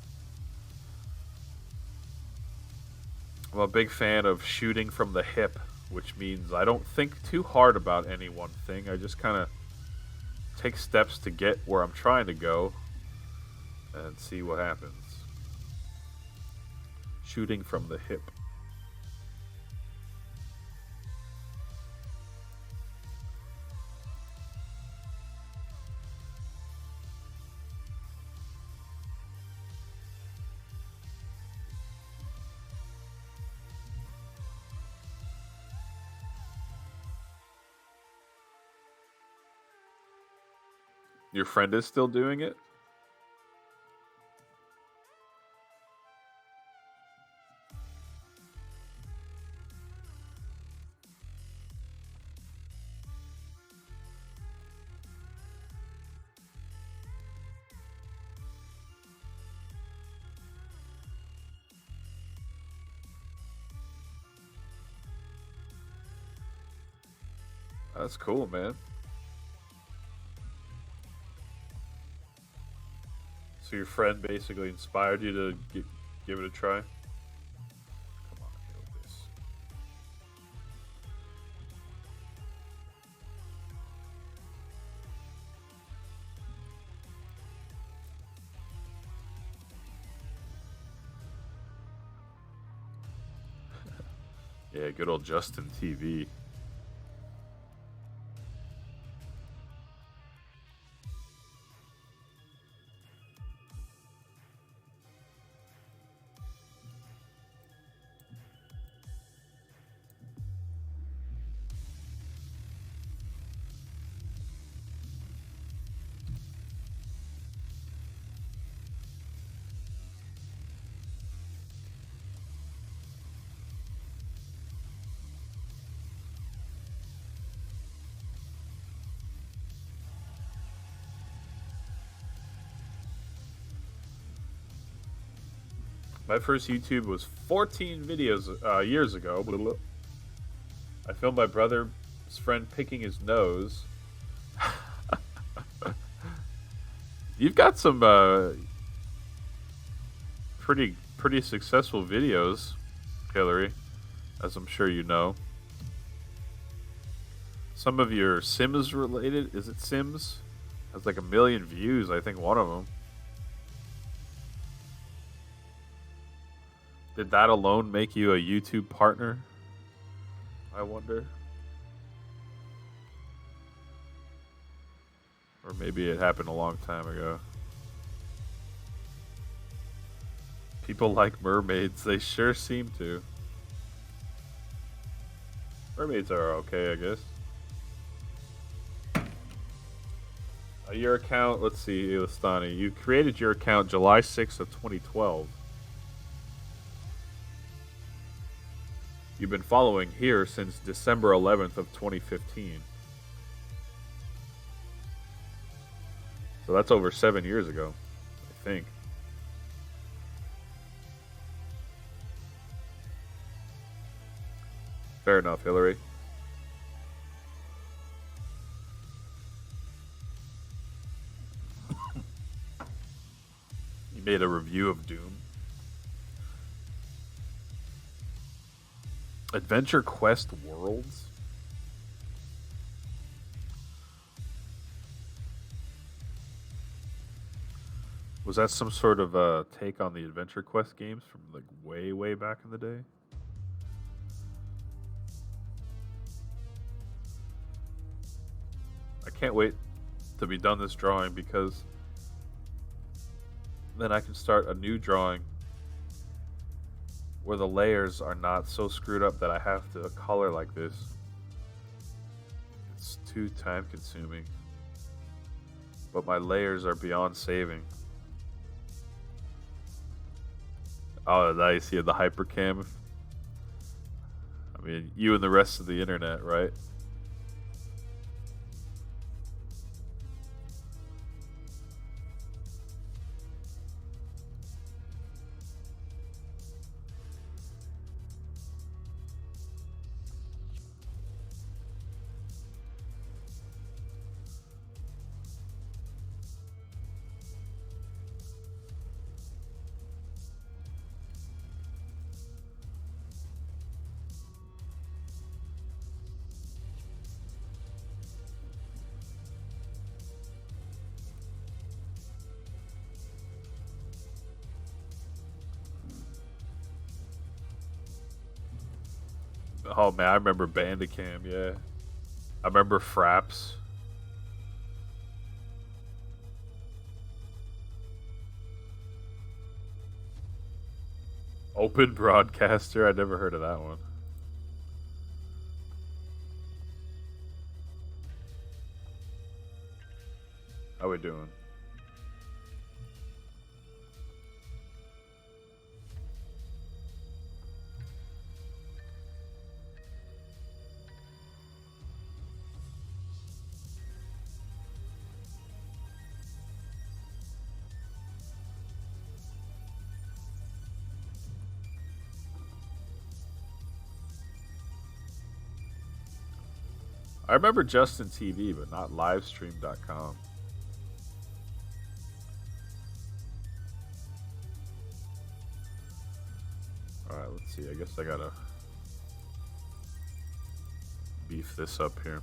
I'm a big fan of shooting from the hip, which means I don't think too hard about any one thing. I just kind of take steps to get where I'm trying to go and see what happens. Shooting from the hip. Your friend is still doing it? That's cool, man. So your friend basically inspired you to give it a try? Come on, get with this. Yeah, good old Justin TV. My first YouTube was 14 videos years ago. Blah, blah. I filmed my brother's friend picking his nose. You've got some pretty successful videos, Hillary, as I'm sure you know. Some of your Sims related, is it Sims? Has like 1 million views, I think one of them. Did that alone make you a YouTube partner? I wonder. Or maybe it happened a long time ago. People like mermaids, they sure seem to. Mermaids are okay, I guess. Your account, let's see, Ilistani. You created your account July 6th of 2012. You've been following here since December 11th of 2015. So that's over 7 years ago, I think. Fair enough, Hillary. You made a review of Doom. Adventure Quest Worlds? Was that some sort of take on the Adventure Quest games from like way back in the day? I can't wait to be done this drawing because then I can start a new drawing where the layers are not so screwed up that I have to color like this. It's too time consuming. But my layers are beyond saving. Oh, nice. You have the hypercam. I mean, you and the rest of the internet, right? Oh man, I remember Bandicam. Yeah, I remember Fraps. Open Broadcaster. I never heard of that one. How we doing? I remember Justin TV, but not livestream.com. Alright, let's see. I guess I gotta beef this up here.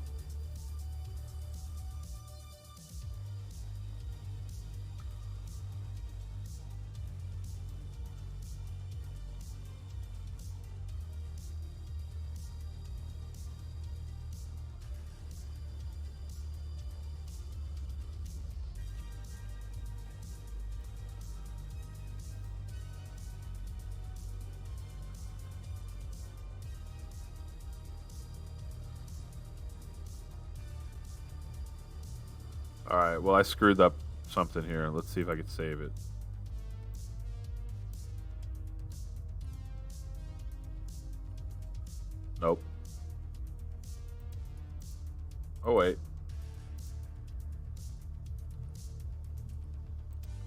Alright, well, I screwed up something here. Let's see if I can save it. Nope. Oh, wait.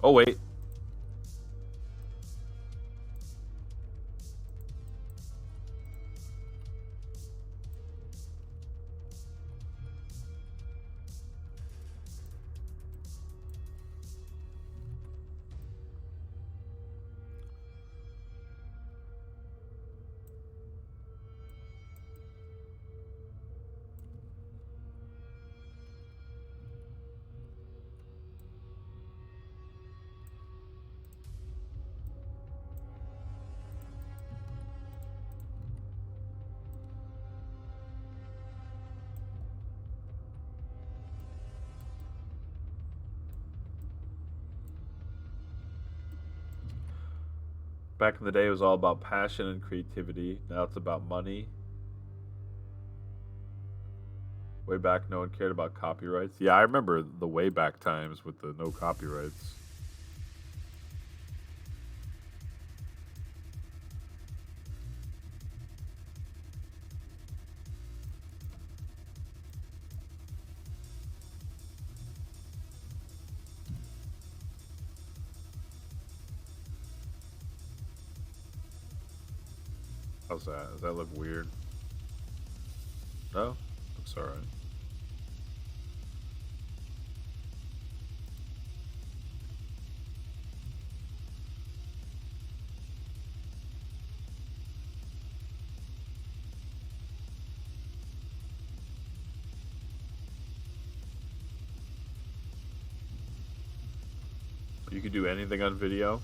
Oh, wait. Back in the day, it was all about passion and creativity. Now it's about money. Way back, no one cared about copyrights. Yeah, I remember the way back times with the no copyrights. How's that? Does that look weird? No? Looks alright. You can do anything on video.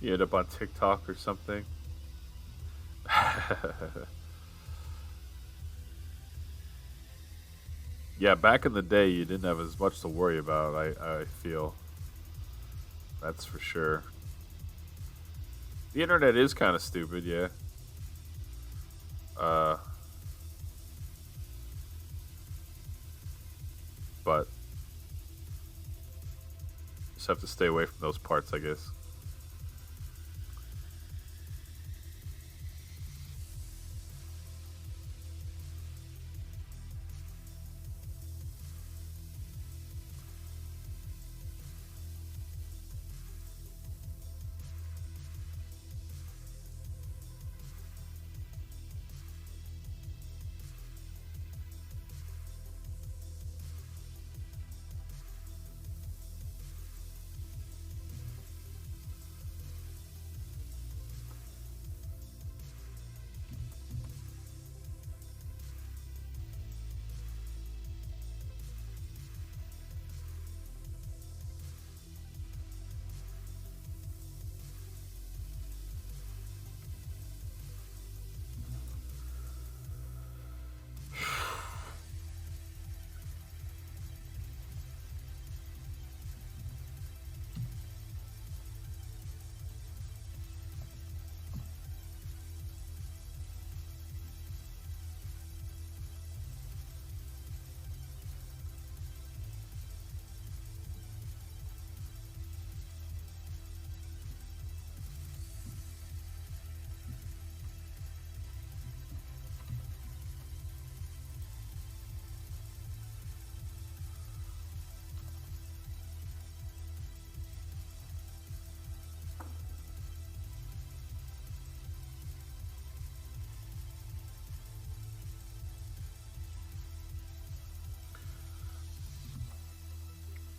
You end up on TikTok or something. Yeah, back in the day, you didn't have as much to worry about. I feel that's for sure. The internet is kind of stupid, yeah. Uh, but just have to stay away from those parts, I guess.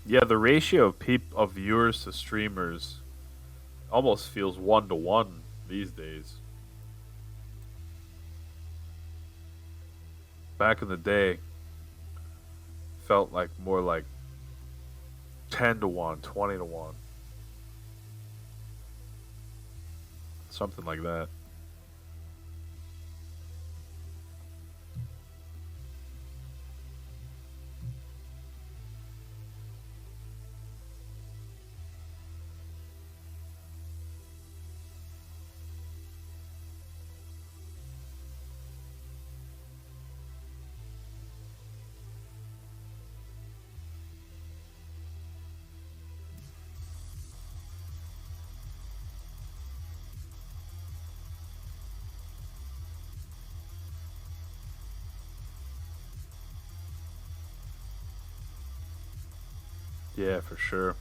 Yeah, the ratio of of viewers to streamers almost feels 1 to 1 these days. Back in the day, felt like more like 10 to 1, 20 to 1, something like that. Yeah, for sure.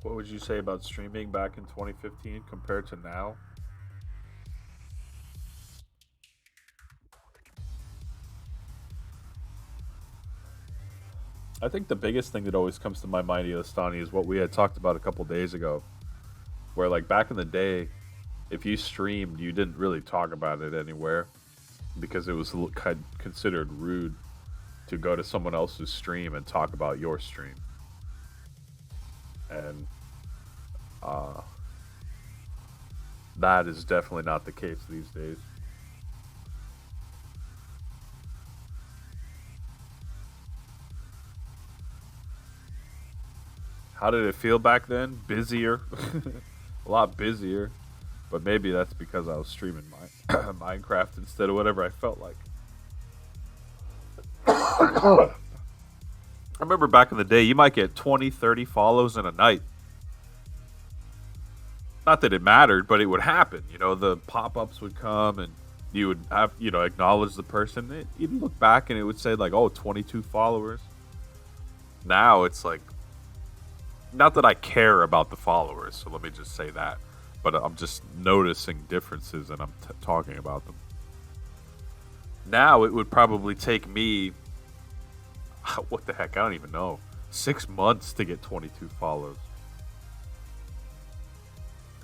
What would you say about streaming back in 2015 compared to now? I think the biggest thing that always comes to my mind, Yostani, is what we had talked about a couple days ago, where like back in the day, if you streamed, you didn't really talk about it anywhere because it was considered rude to go to someone else's stream and talk about your stream. And uh, that is definitely not the case these days. How did it feel back then? Busier, a lot busier. But maybe that's because I was streaming my Minecraft instead of whatever I felt like. I remember back in the day, you might get 20, 30 follows in a night. Not that it mattered, but it would happen. You know, the pop ups would come and you would have, acknowledge the person. You'd look back and it would say, like, oh, 22 followers. Now it's like, not that I care about the followers, so let me just say that. But I'm just noticing differences and I'm talking about them. Now it would probably take me, what the heck, I don't even know, 6 months to get 22 follows.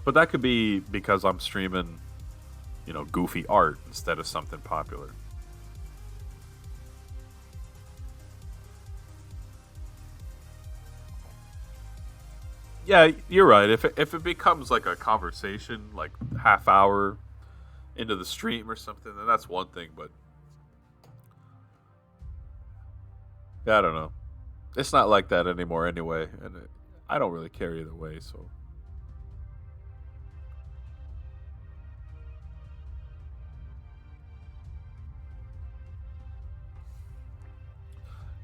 But that could be because I'm streaming, goofy art instead of something popular. Yeah, you're right. If it becomes like a conversation, like half hour into the stream or something, then that's one thing. But yeah, I don't know. It's not like that anymore anyway, and I don't really care either way. So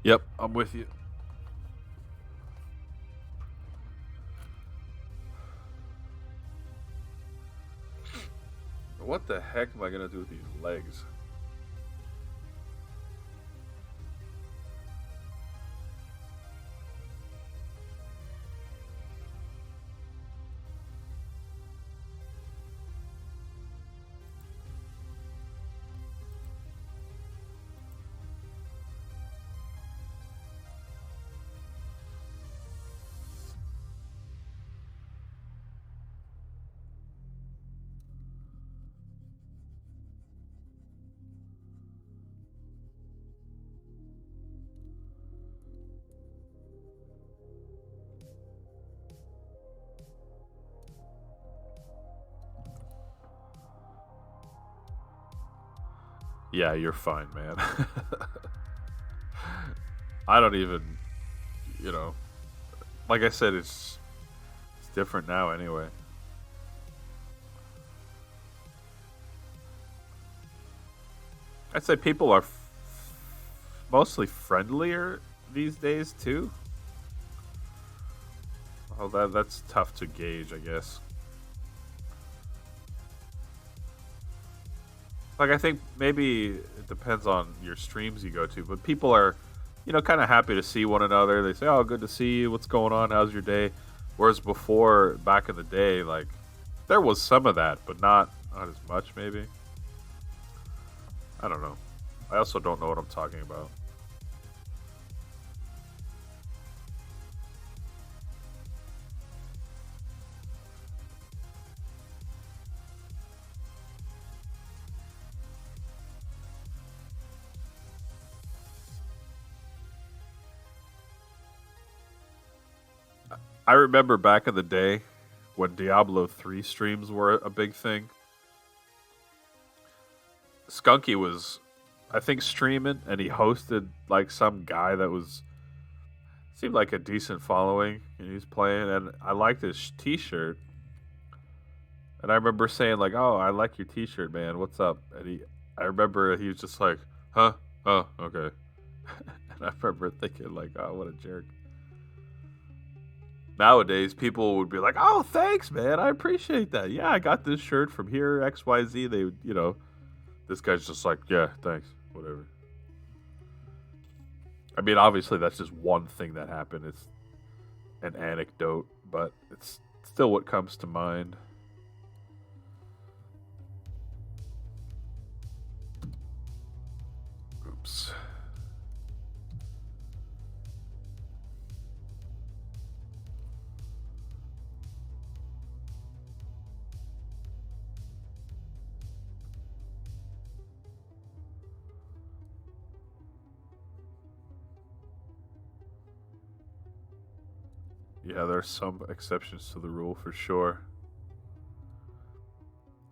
yep, I'm with you. What the heck am I gonna do with these legs? Yeah, you're fine, man. I don't even, you know, like I said, it's different now anyway. I'd say people are mostly friendlier these days too. Oh, that's tough to gauge, I guess. Like I think maybe it depends on your streams you go to, but people are, kind of happy to see one another. They say, "Oh, good to see you. What's going on? How's your day?" Whereas before, back in the day, like there was some of that, but not as much. Maybe I don't know. I also don't know what I'm talking about. I remember back in the day when Diablo 3 streams were a big thing. Skunky was, I think, streaming, and he hosted like some guy that was seemed like a decent following, and he was playing, and I liked his T-shirt, and I remember saying like, "Oh, I like your T-shirt, man. What's up?" And I remember he was just like, "Huh? Oh, okay." And I remember thinking like, "Oh, what a jerk." Nowadays, people would be like, "Oh, thanks, man. I appreciate that. Yeah, I got this shirt from here, XYZ." They, this guy's just like, "Yeah, thanks, whatever." I mean, obviously, that's just one thing that happened. It's an anecdote, but it's still what comes to mind. Oops. Yeah, there's some exceptions to the rule for sure.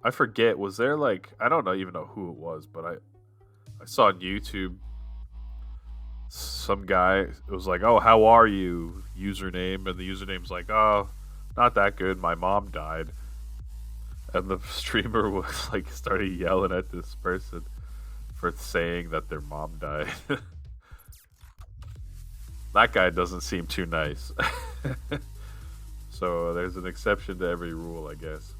I forget, was there like, I don't know even know who it was, but I saw on YouTube some guy, it was like, "Oh, how are you?" username, and the username's like, "Oh, not that good. My mom died." And the streamer was like started yelling at this person for saying that their mom died. That guy doesn't seem too nice. So there's an exception to every rule, I guess.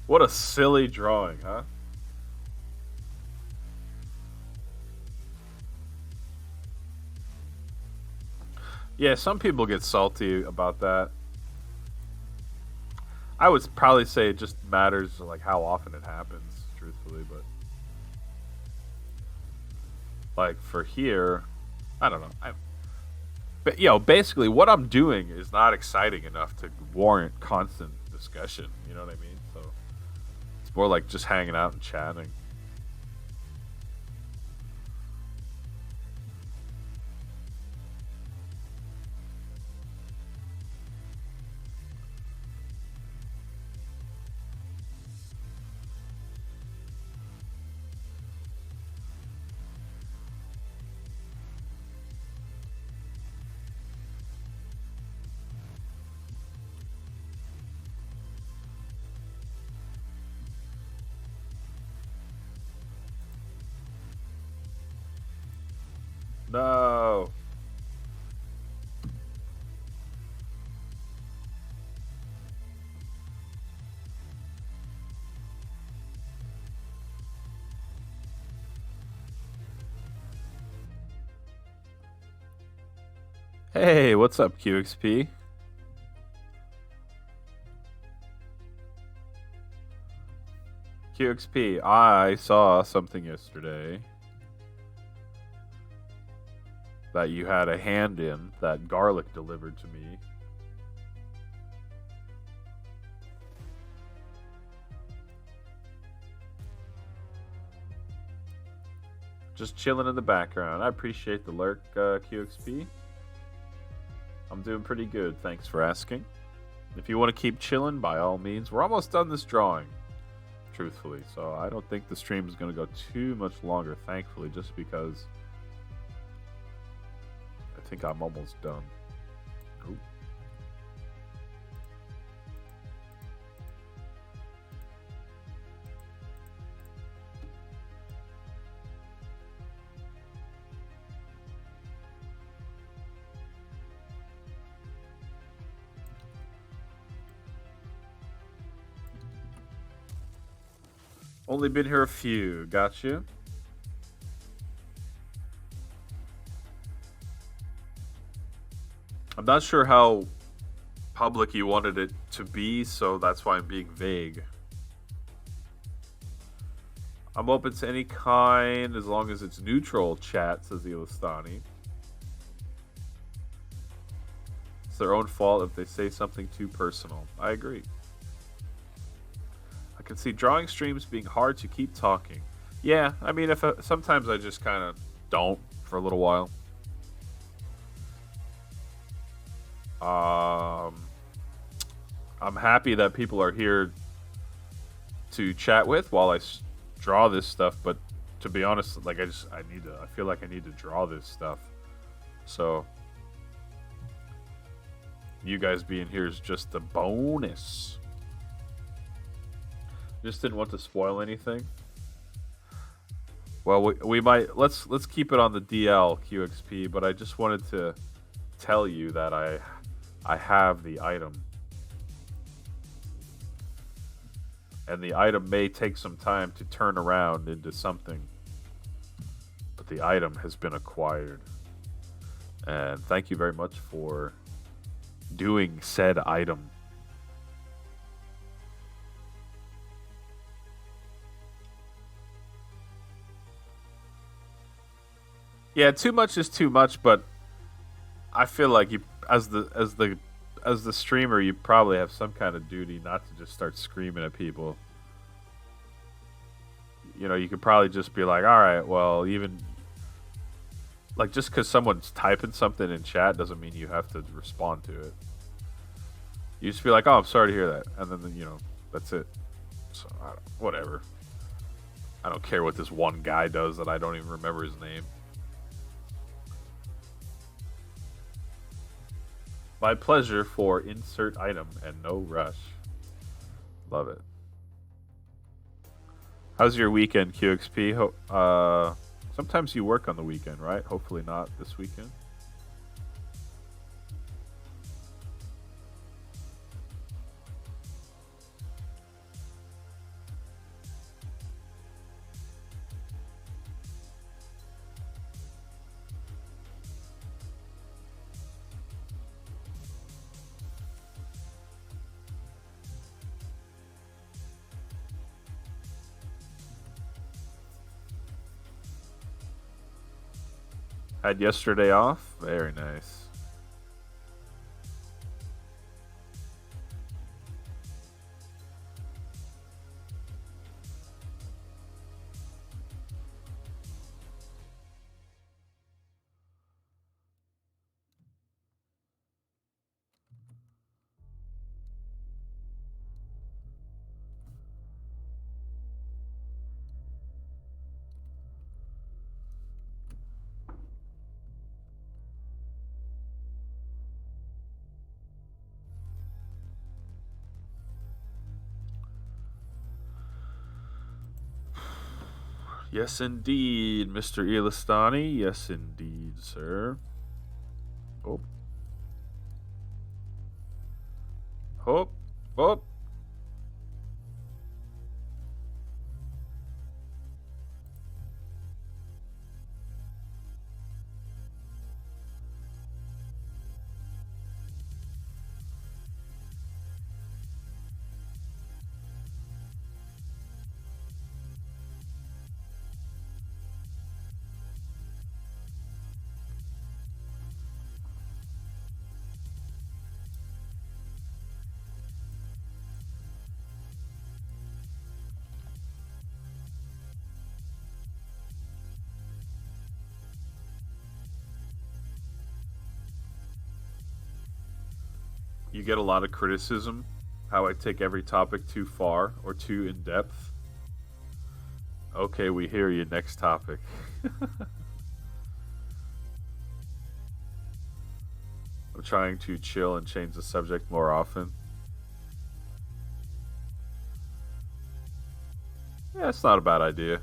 What a silly drawing, huh? Yeah, some people get salty about that. I would probably say it just matters like how often it happens, truthfully, but like for here, I don't know. But basically, what I'm doing is not exciting enough to warrant constant discussion. You know what I mean? So it's more like just hanging out and chatting. No. Hey, what's up, QXP? QXP, I saw something yesterday that you had a hand in that Garlic delivered to me. Just chilling in the background. I appreciate the lurk, QXP. I'm doing pretty good. Thanks for asking. If you want to keep chilling, by all means. We're almost done this drawing, truthfully. So I don't think the stream is going to go too much longer, thankfully, just because I think I'm almost done. Ooh. Only been here a few. Gotcha. I'm not sure how public you wanted it to be, so that's why I'm being vague. I'm open to any kind as long as it's neutral, chat, says Ilistani. It's their own fault if they say something too personal. I agree. I can see drawing streams being hard to keep talking. Yeah, I mean, if sometimes I just kind of don't for a little while. I'm happy that people are here to chat with while I draw this stuff, but to be honest, like I feel like I need to draw this stuff. So you guys being here is just the bonus. Just didn't want to spoil anything. Well, we might let's keep it on the DL QXP, but I just wanted to tell you that I have the item. And the item may take some time to turn around into something. But the item has been acquired. And thank you very much for doing said item. Yeah, too much is too much, but I feel like you as the streamer, you probably have some kind of duty not to just start screaming at people. You know, you could probably just be like, all right, well, even like just because someone's typing something in chat doesn't mean you have to respond to it. You just be like, oh, I'm sorry to hear that, and then you know that's it. So whatever. I don't care what this one guy does that I don't even remember his name. My pleasure for insert item and no rush. Love it. How's your weekend, QXP? Sometimes you work on the weekend, right? Hopefully not this weekend. Had yesterday off? Very nice. Yes, indeed, Mr. Ilistani. Yes, indeed, sir. Oh, oh, oh. You get a lot of criticism how I take every topic too far or too in depth. Okay, we hear you. Next topic. I'm trying to chill and change the subject more often. Yeah, it's not a bad idea.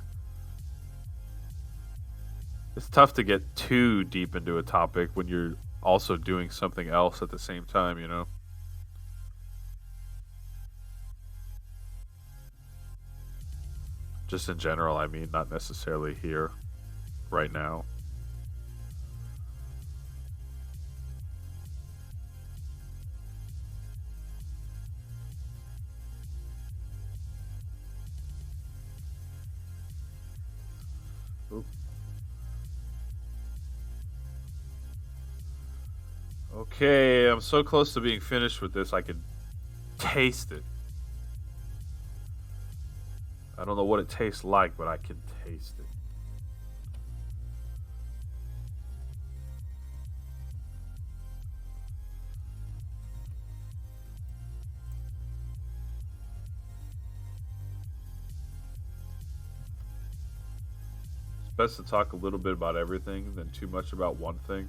It's tough to get too deep into a topic when you're also doing something else at the same time, you know? Just in general, I mean, not necessarily here right now. Oop. Okay, I'm so close to being finished with this, I can taste it. I don't know what it tastes like, but I can taste it. It's best to talk a little bit about everything than too much about one thing.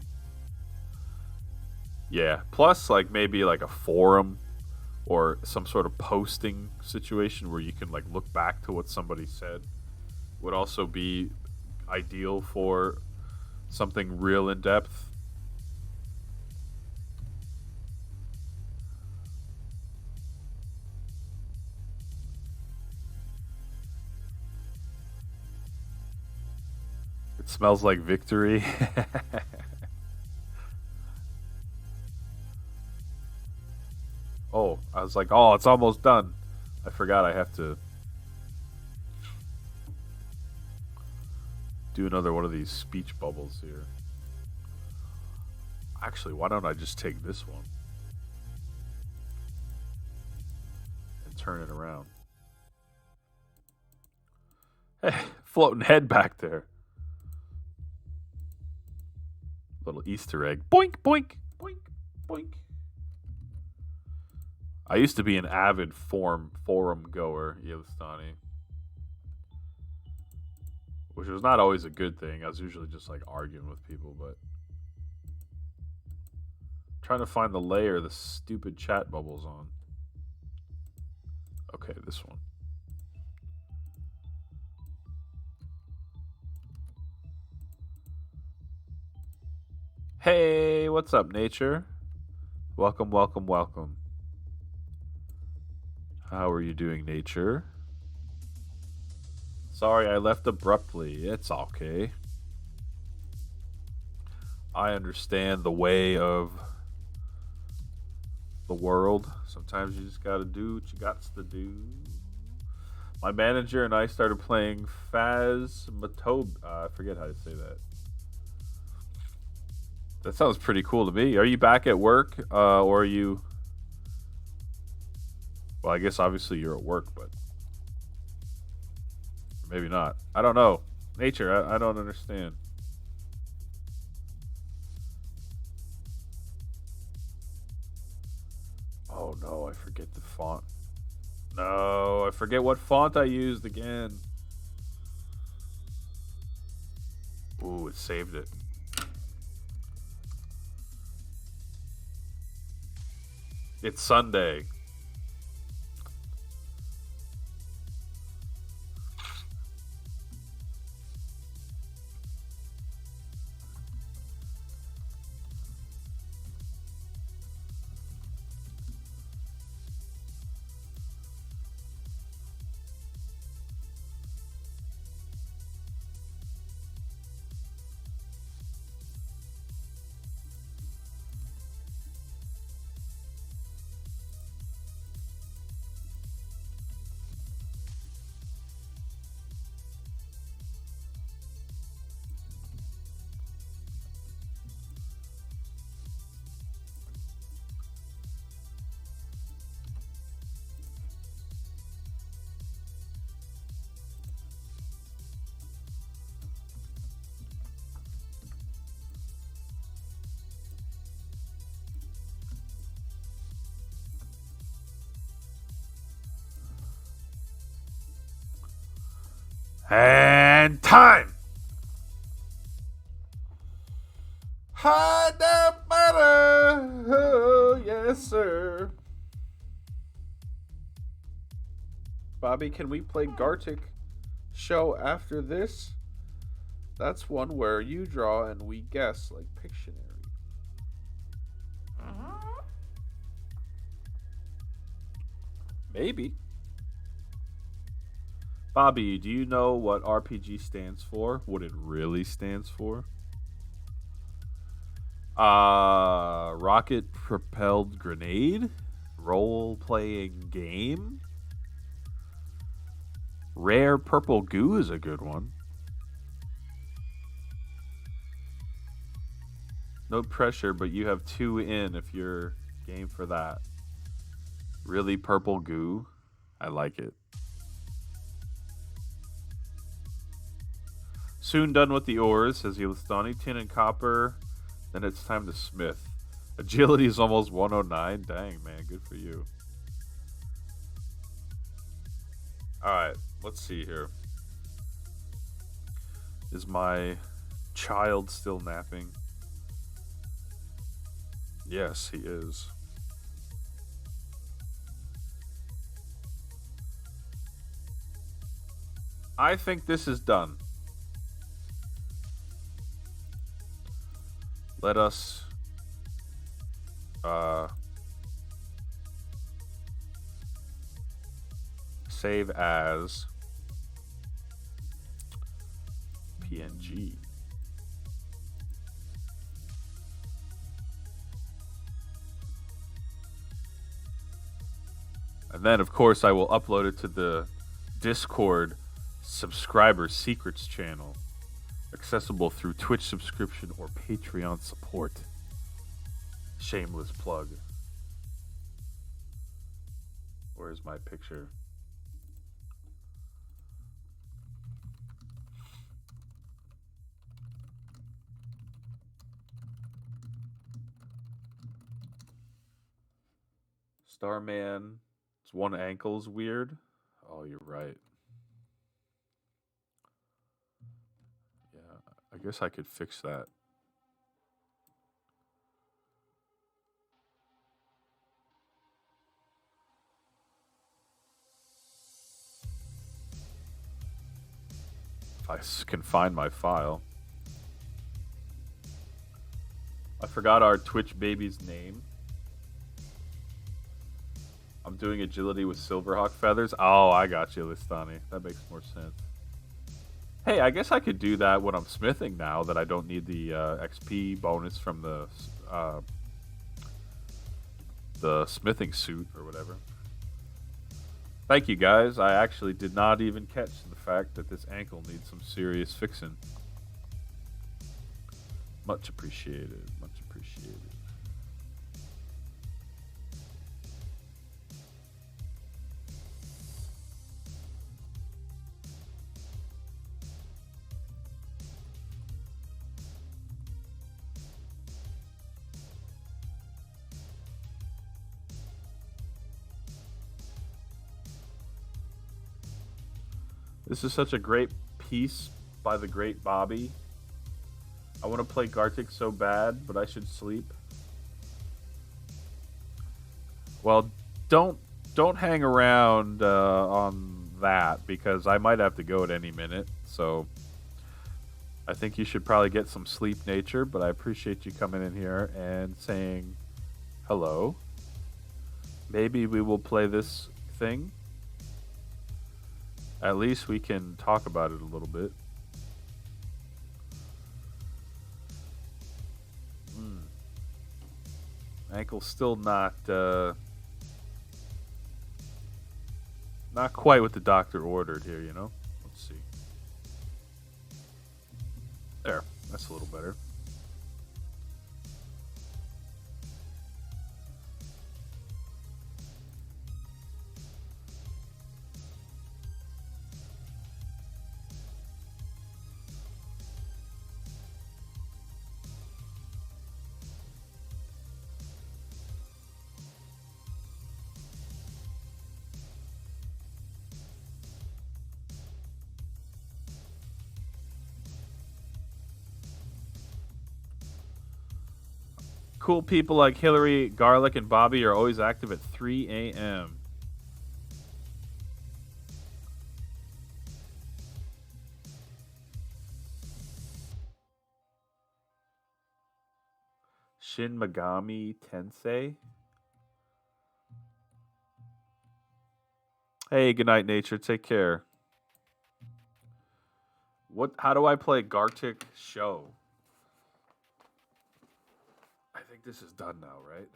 Yeah. Plus, like maybe like a forum or some sort of posting situation where you can like look back to what somebody said would also be ideal for something real in depth. It smells like victory. Oh, I was like, oh, it's almost done. I forgot I have to do another one of these speech bubbles here. Actually, why don't I just take this one and turn it around? Hey, floating head back there. Little Easter egg. Boink, boink, boink, boink. I used to be an avid forum goer, Yelistani, which was not always a good thing. I was usually just like arguing with people, but trying to find the layer the stupid chat bubbles on. Okay, this one. Hey, what's up, nature? Welcome, welcome, welcome. How are you doing, nature? Sorry, I left abruptly. It's okay. I understand the way of the world. Sometimes you just gotta do what you got to do. My manager and I started playing Phasmatob. I forget how to say that. That sounds pretty cool to me. Are you back at work, or are you? Well, I guess obviously you're at work, but maybe not. I don't know. Nature, I don't understand. Oh no, I forget the font. No, I forget what font I used again. Ooh, it saved it. It's Sunday. And time! Hide that matter! Oh, yes, sir. Bobby, can we play Gartic show after this? That's one where you draw and we guess, like Pictionary. Maybe. Bobby, do you know what RPG stands for? What it really stands for? Rocket propelled grenade? Role playing game? Rare purple goo is a good one. No pressure, but you have 2 in if you're game for that. Really purple goo? I like it. Soon done with the ores, says Yelistani. Tin and copper. Then it's time to smith. Agility is almost 109. Dang, man. Good for you. Alright, let's see here. Is my child still napping? Yes, he is. I think this is done. Let us save as PNG. And then, of course, I will upload it to the Discord subscriber secrets channel, accessible through Twitch subscription or Patreon support. Shameless plug. Where's my picture? Starman. It's one ankle's weird. Oh, you're right. Yeah, I guess I could fix that. If I can find my file. I forgot our Twitch baby's name. I'm doing agility with Silverhawk feathers. Oh, I got you, Listani. That makes more sense. Hey, I guess I could do that when I'm smithing now that I don't need the XP bonus from the smithing suit or whatever. Thank you, guys. I actually did not even catch the fact that this ankle needs some serious fixing. Much appreciated. Much appreciated. This is such a great piece by the great Bobby. I want to play Gartic so bad, but I should sleep. Well, don't hang around on that because I might have to go at any minute. So I think you should probably get some sleep, Nature. But I appreciate you coming in here and saying hello. Maybe we will play this thing. At least we can talk about it a little bit. Ankle's still not quite what the doctor ordered here, you know? Let's see. There, that's a little better. Cool people like Hillary, Garlic, and Bobby are always active at 3 a.m. Shin Megami Tensei. Hey, good night, nature. Take care. What? How do I play Gartic Show? I think this is done now, right?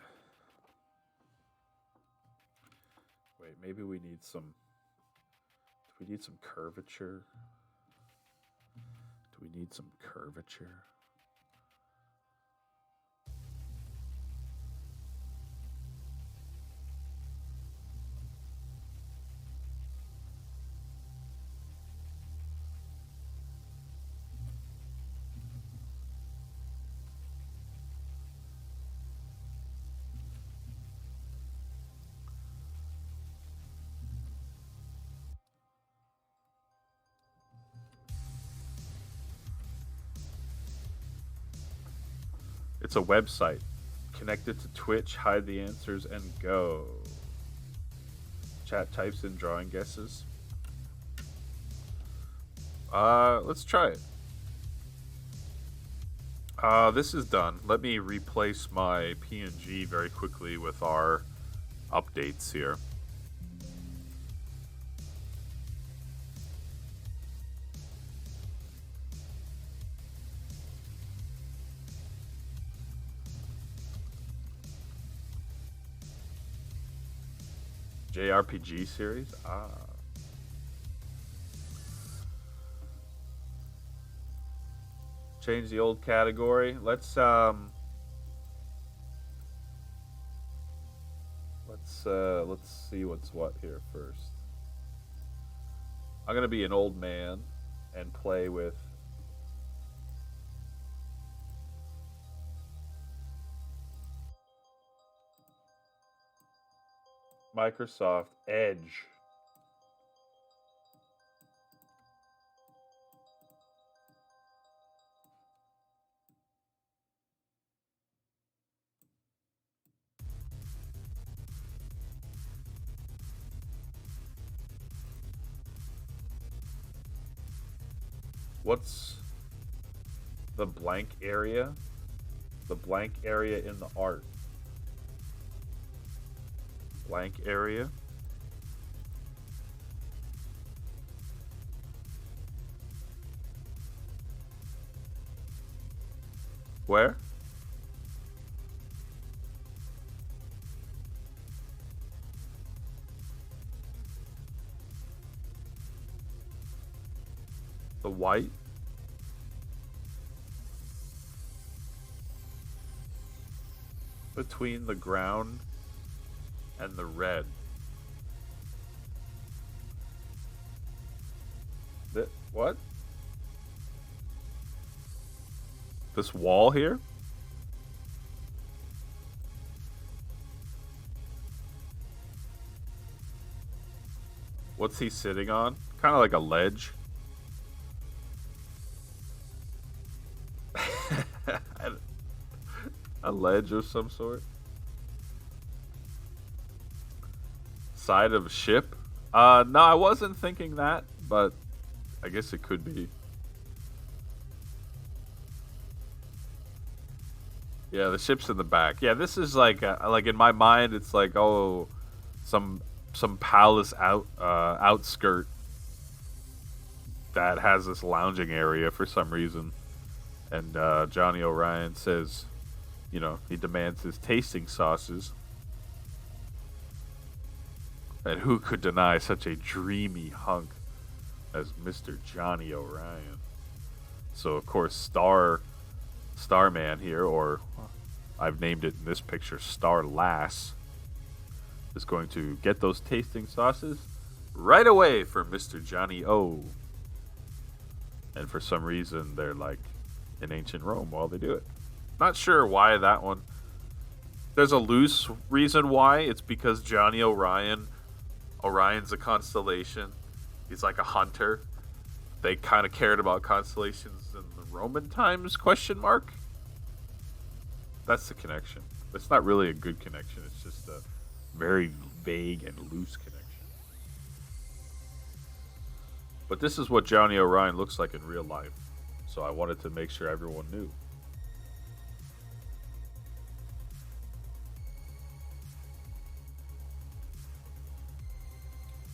Wait, maybe we need some. Do we need some curvature? Do we need some curvature? It's a website. Connect it to Twitch, hide the answers, and go. Chat types in drawing guesses. Let's try it. This is done. Let me replace my PNG very quickly with our updates here. JRPG series? Change the old category. Let's see what's what here first. I'm gonna be an old man and play with Microsoft Edge. What's the blank area? The blank area in the art. Blank area. Where? The white? Between the ground and the red. What? This wall here? What's he sitting on? Kind of like a ledge. A ledge of some sort. Side of a ship? No, I wasn't thinking that, but I guess it could be. Yeah, the ship's in the back. Yeah, this is like in my mind, it's like, oh, some palace outskirt that has this lounging area for some reason. And Johnny O'Ryan says, you know, he demands his tasting sauces. And who could deny such a dreamy hunk as Mr. Johnny O'Ryan? So of course, Starman here, or I've named it in this picture Star Lass, is going to get those tasting sauces right away for Mr. Johnny O. And for some reason, they're like in ancient Rome while they do it. Not sure why that one. There's a loose reason why. It's because Johnny Orion's a constellation. He's like a hunter. They kind of cared about constellations in the Roman times, question mark? That's the connection. It's not really a good connection. It's just a very vague and loose connection. But this is what Johnny O'Ryan looks like in real life. So I wanted to make sure everyone knew.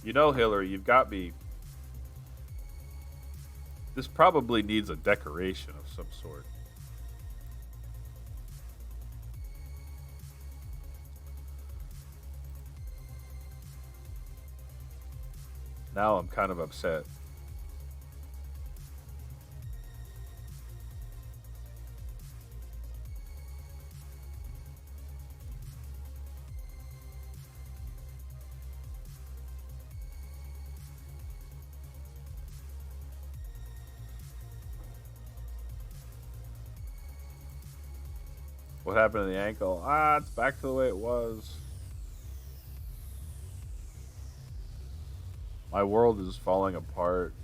You know, Hillary, you've got me. This probably needs a decoration of some sort. Now I'm kind of upset. What happened to the ankle? Ah, it's back to the way it was. My world is falling apart.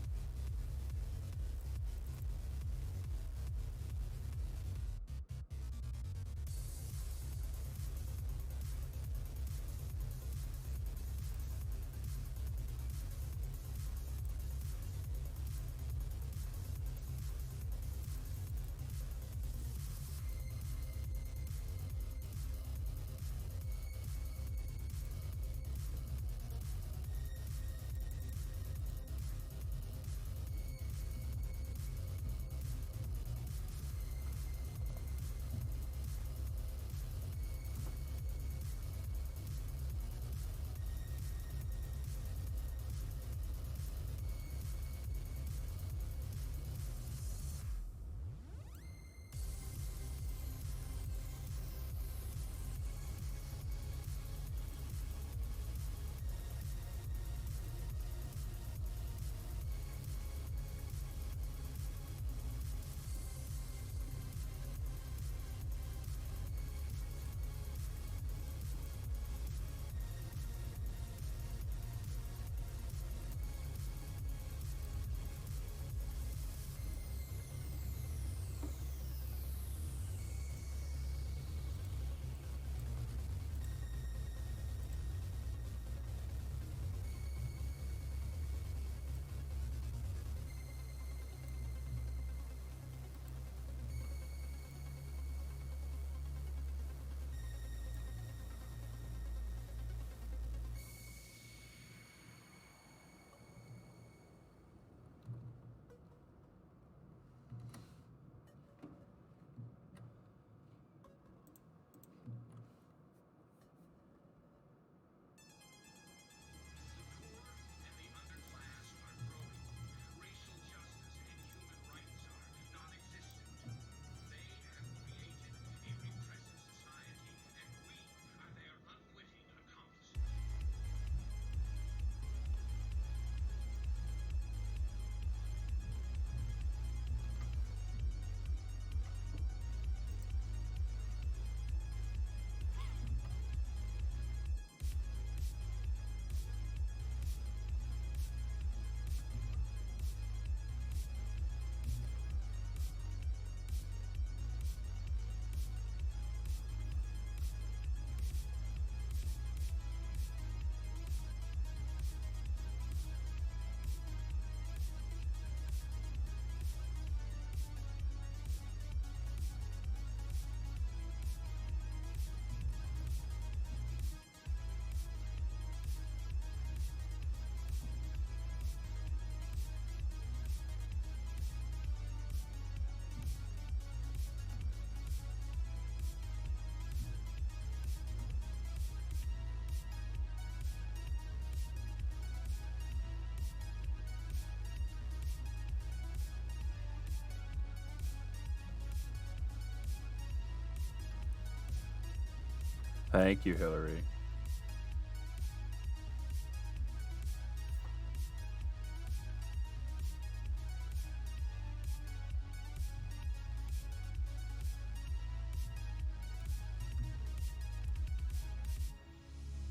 Thank you, Hillary.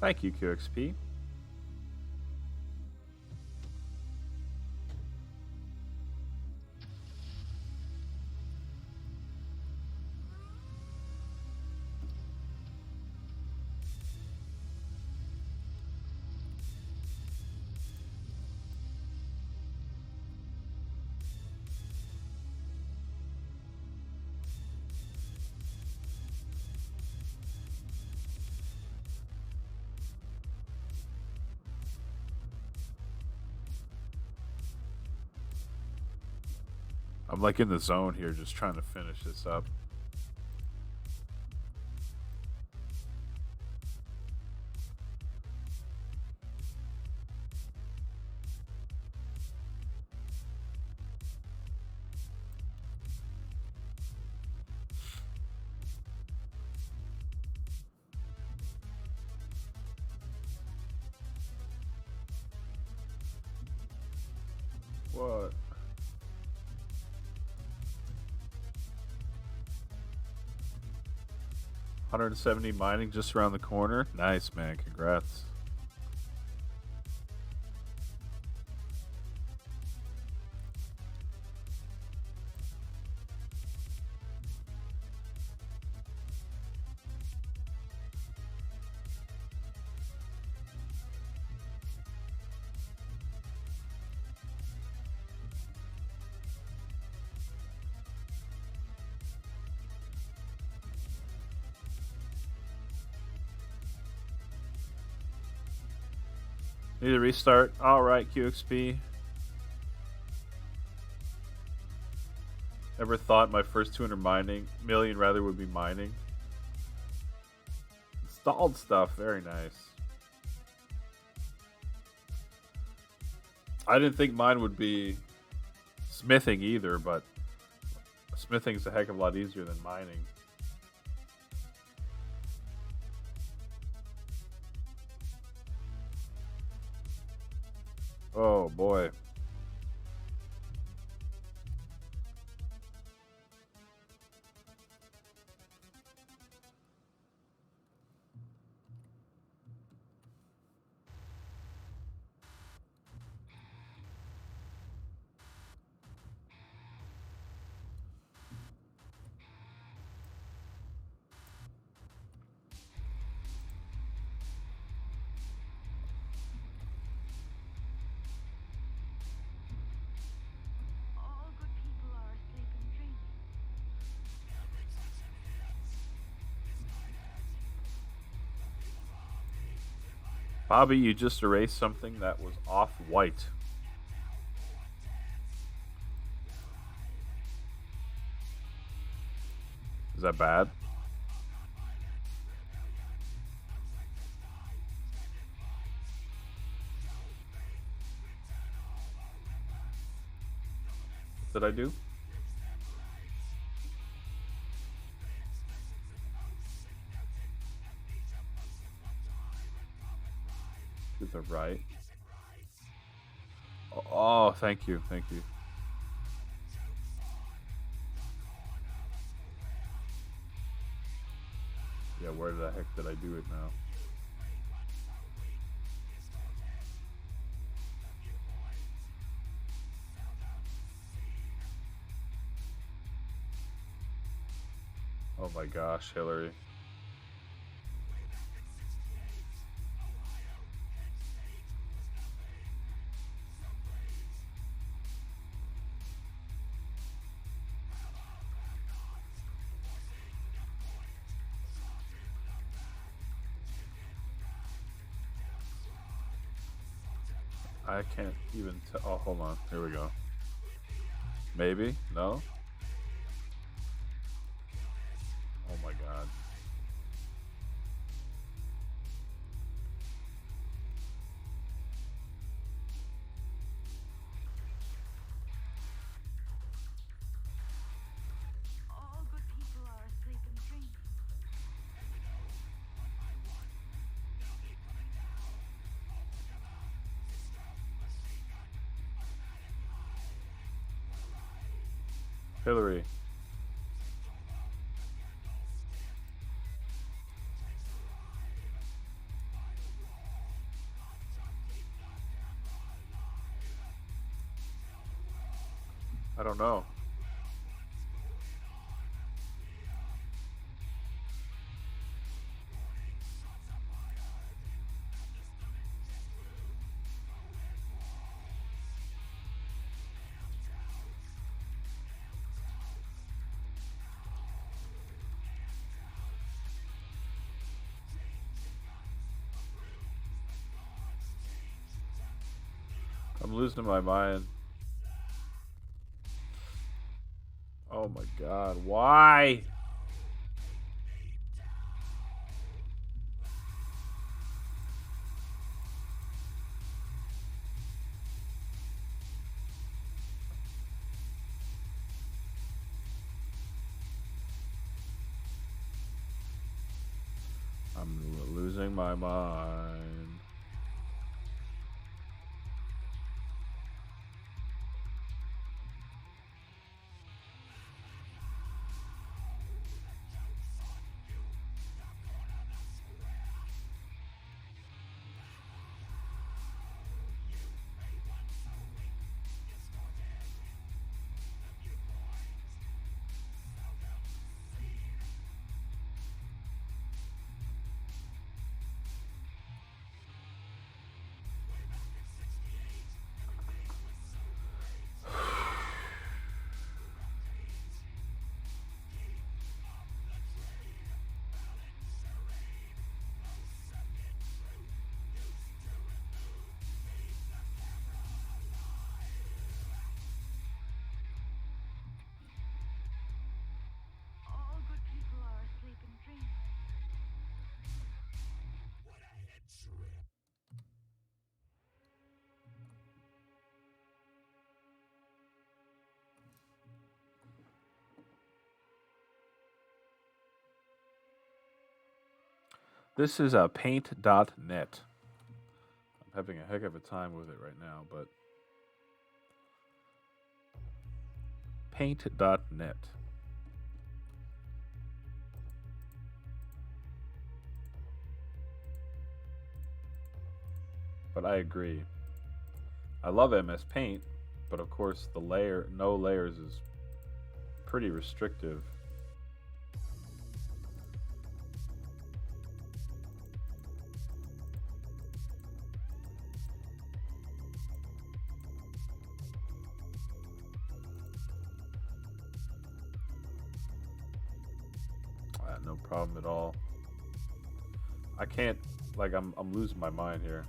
Thank you, QXP. I'm like in the zone here, just trying to finish this up. What? 170 mining just around the corner. Nice, man. Congrats. Need to restart. All right, QXP. Ever thought my first 200 million rather would be mining? Installed stuff. Very nice. I didn't think mine would be smithing either, but smithing's a heck of a lot easier than mining. Oh boy. All good people are asleep and dreaming. Bobby, you just erased something that was off-white. Is that bad? What did I do? To the right. Oh, thank you, thank you. Yeah, where the heck did I do it now? Oh my gosh, Hillary. I can't even tell. Oh, hold on. Here we go. Maybe? No? Oh my god. All good people are asleep and dreaming. Hillary. I don't know. I'm losing my mind. my god, why? I'm losing my mind. All good people are asleep and dreaming. This is a paint.net. I'm having a heck of a time with it right now, but paint.net. But I agree. I love MS Paint, but of course the no layers is pretty restrictive. No problem at all. I can't, like, I'm losing my mind here.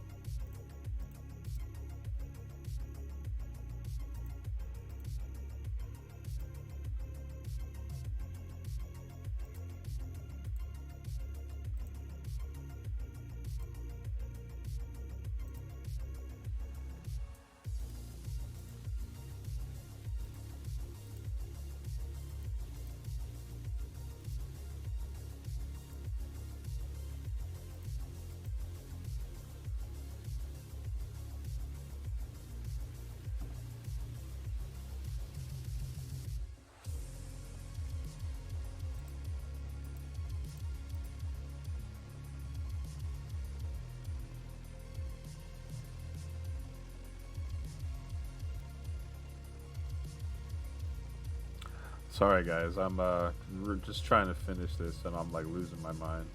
Sorry guys, we're just trying to finish this and I'm like losing my mind.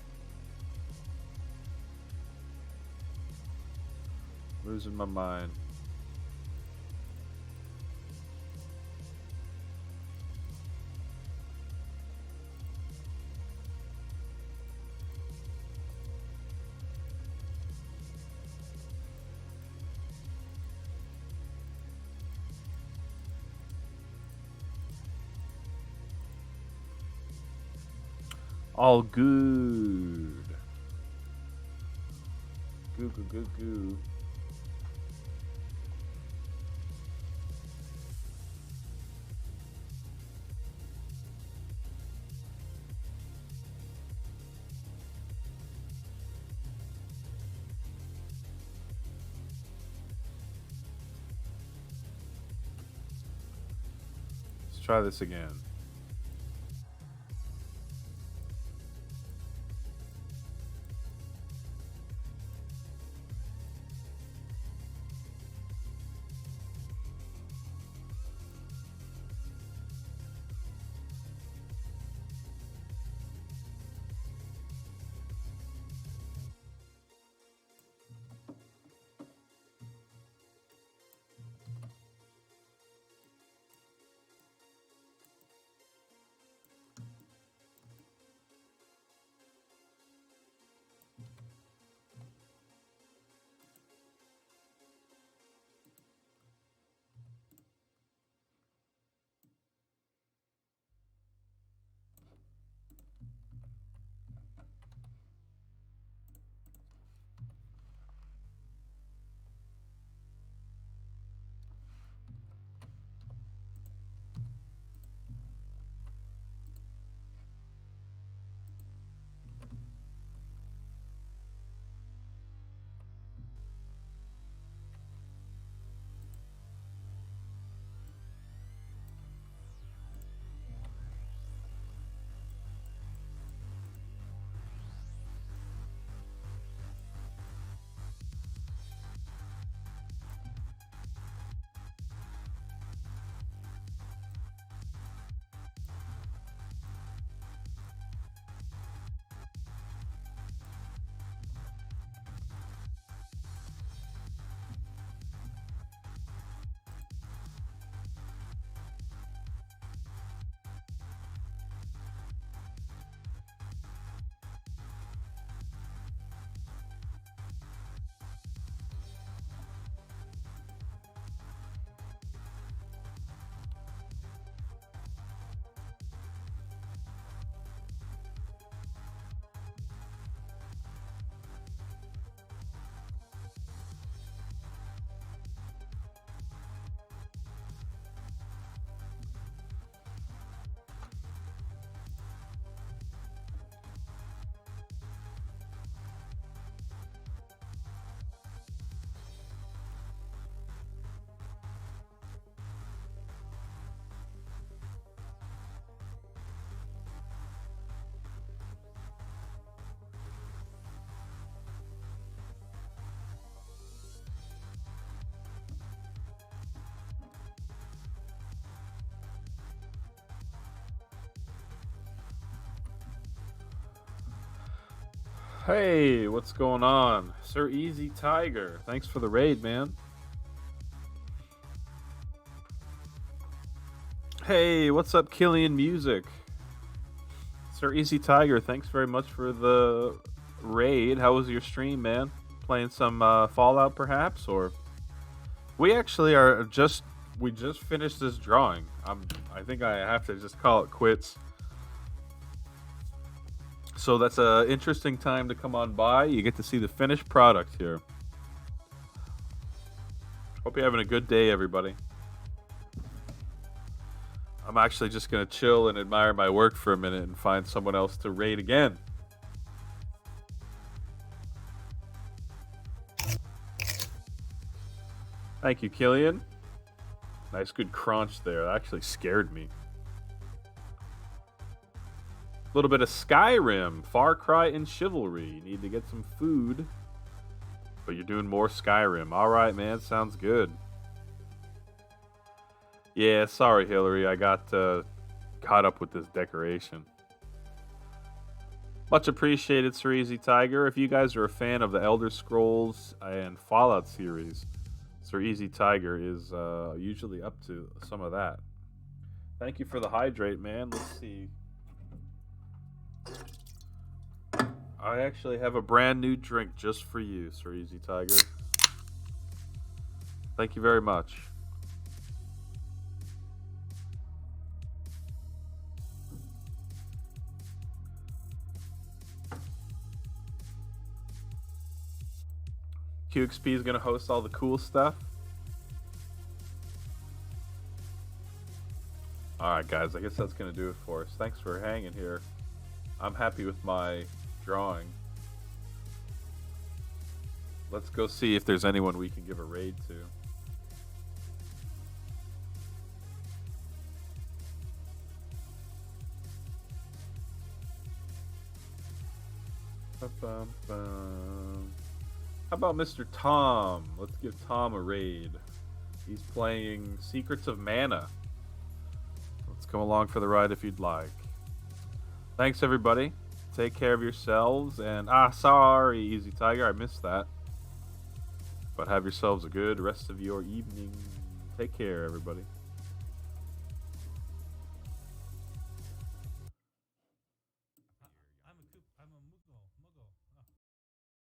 Losing my mind. All good. Goo goo goo goo. Let's try this again. Hey, what's going on? Sir Easy Tiger. Thanks for the raid, man. Hey, what's up, Killian Music? Sir Easy Tiger, thanks very much for the raid. How was your stream, man? Playing some Fallout, perhaps, or we actually are just we just finished this drawing. I think I have to just call it quits. So that's a interesting time to come on by. You get to see the finished product here. Hope you're having a good day, everybody. I'm actually just gonna chill and admire my work for a minute and find someone else to raid again. Thank you, Killian. Nice, good crunch there. That actually scared me. A little bit of Skyrim, Far Cry, and Chivalry. You need to get some food, but you're doing more Skyrim. All right, man. Sounds good. Yeah, sorry, Hillary. I got caught up with this decoration. Much appreciated, Sir Easy Tiger. If you guys are a fan of the Elder Scrolls and Fallout series, Sir Easy Tiger is usually up to some of that. Thank you for the hydrate, man. Let's see. I actually have a brand new drink just for you, Sir Easy Tiger. Thank you very much. QXP is going to host all the cool stuff. Alright, guys, I guess that's going to do it for us. Thanks for hanging here. I'm happy with my drawing. Let's go see if there's anyone we can give a raid to. How about Mr. Tom? Let's give Tom a raid. He's playing Secrets of Mana. Let's come along for the ride if you'd like. Thanks, everybody. Take care of yourselves. And, sorry, Easy Tiger, I missed that. But have yourselves a good rest of your evening. Take care, everybody.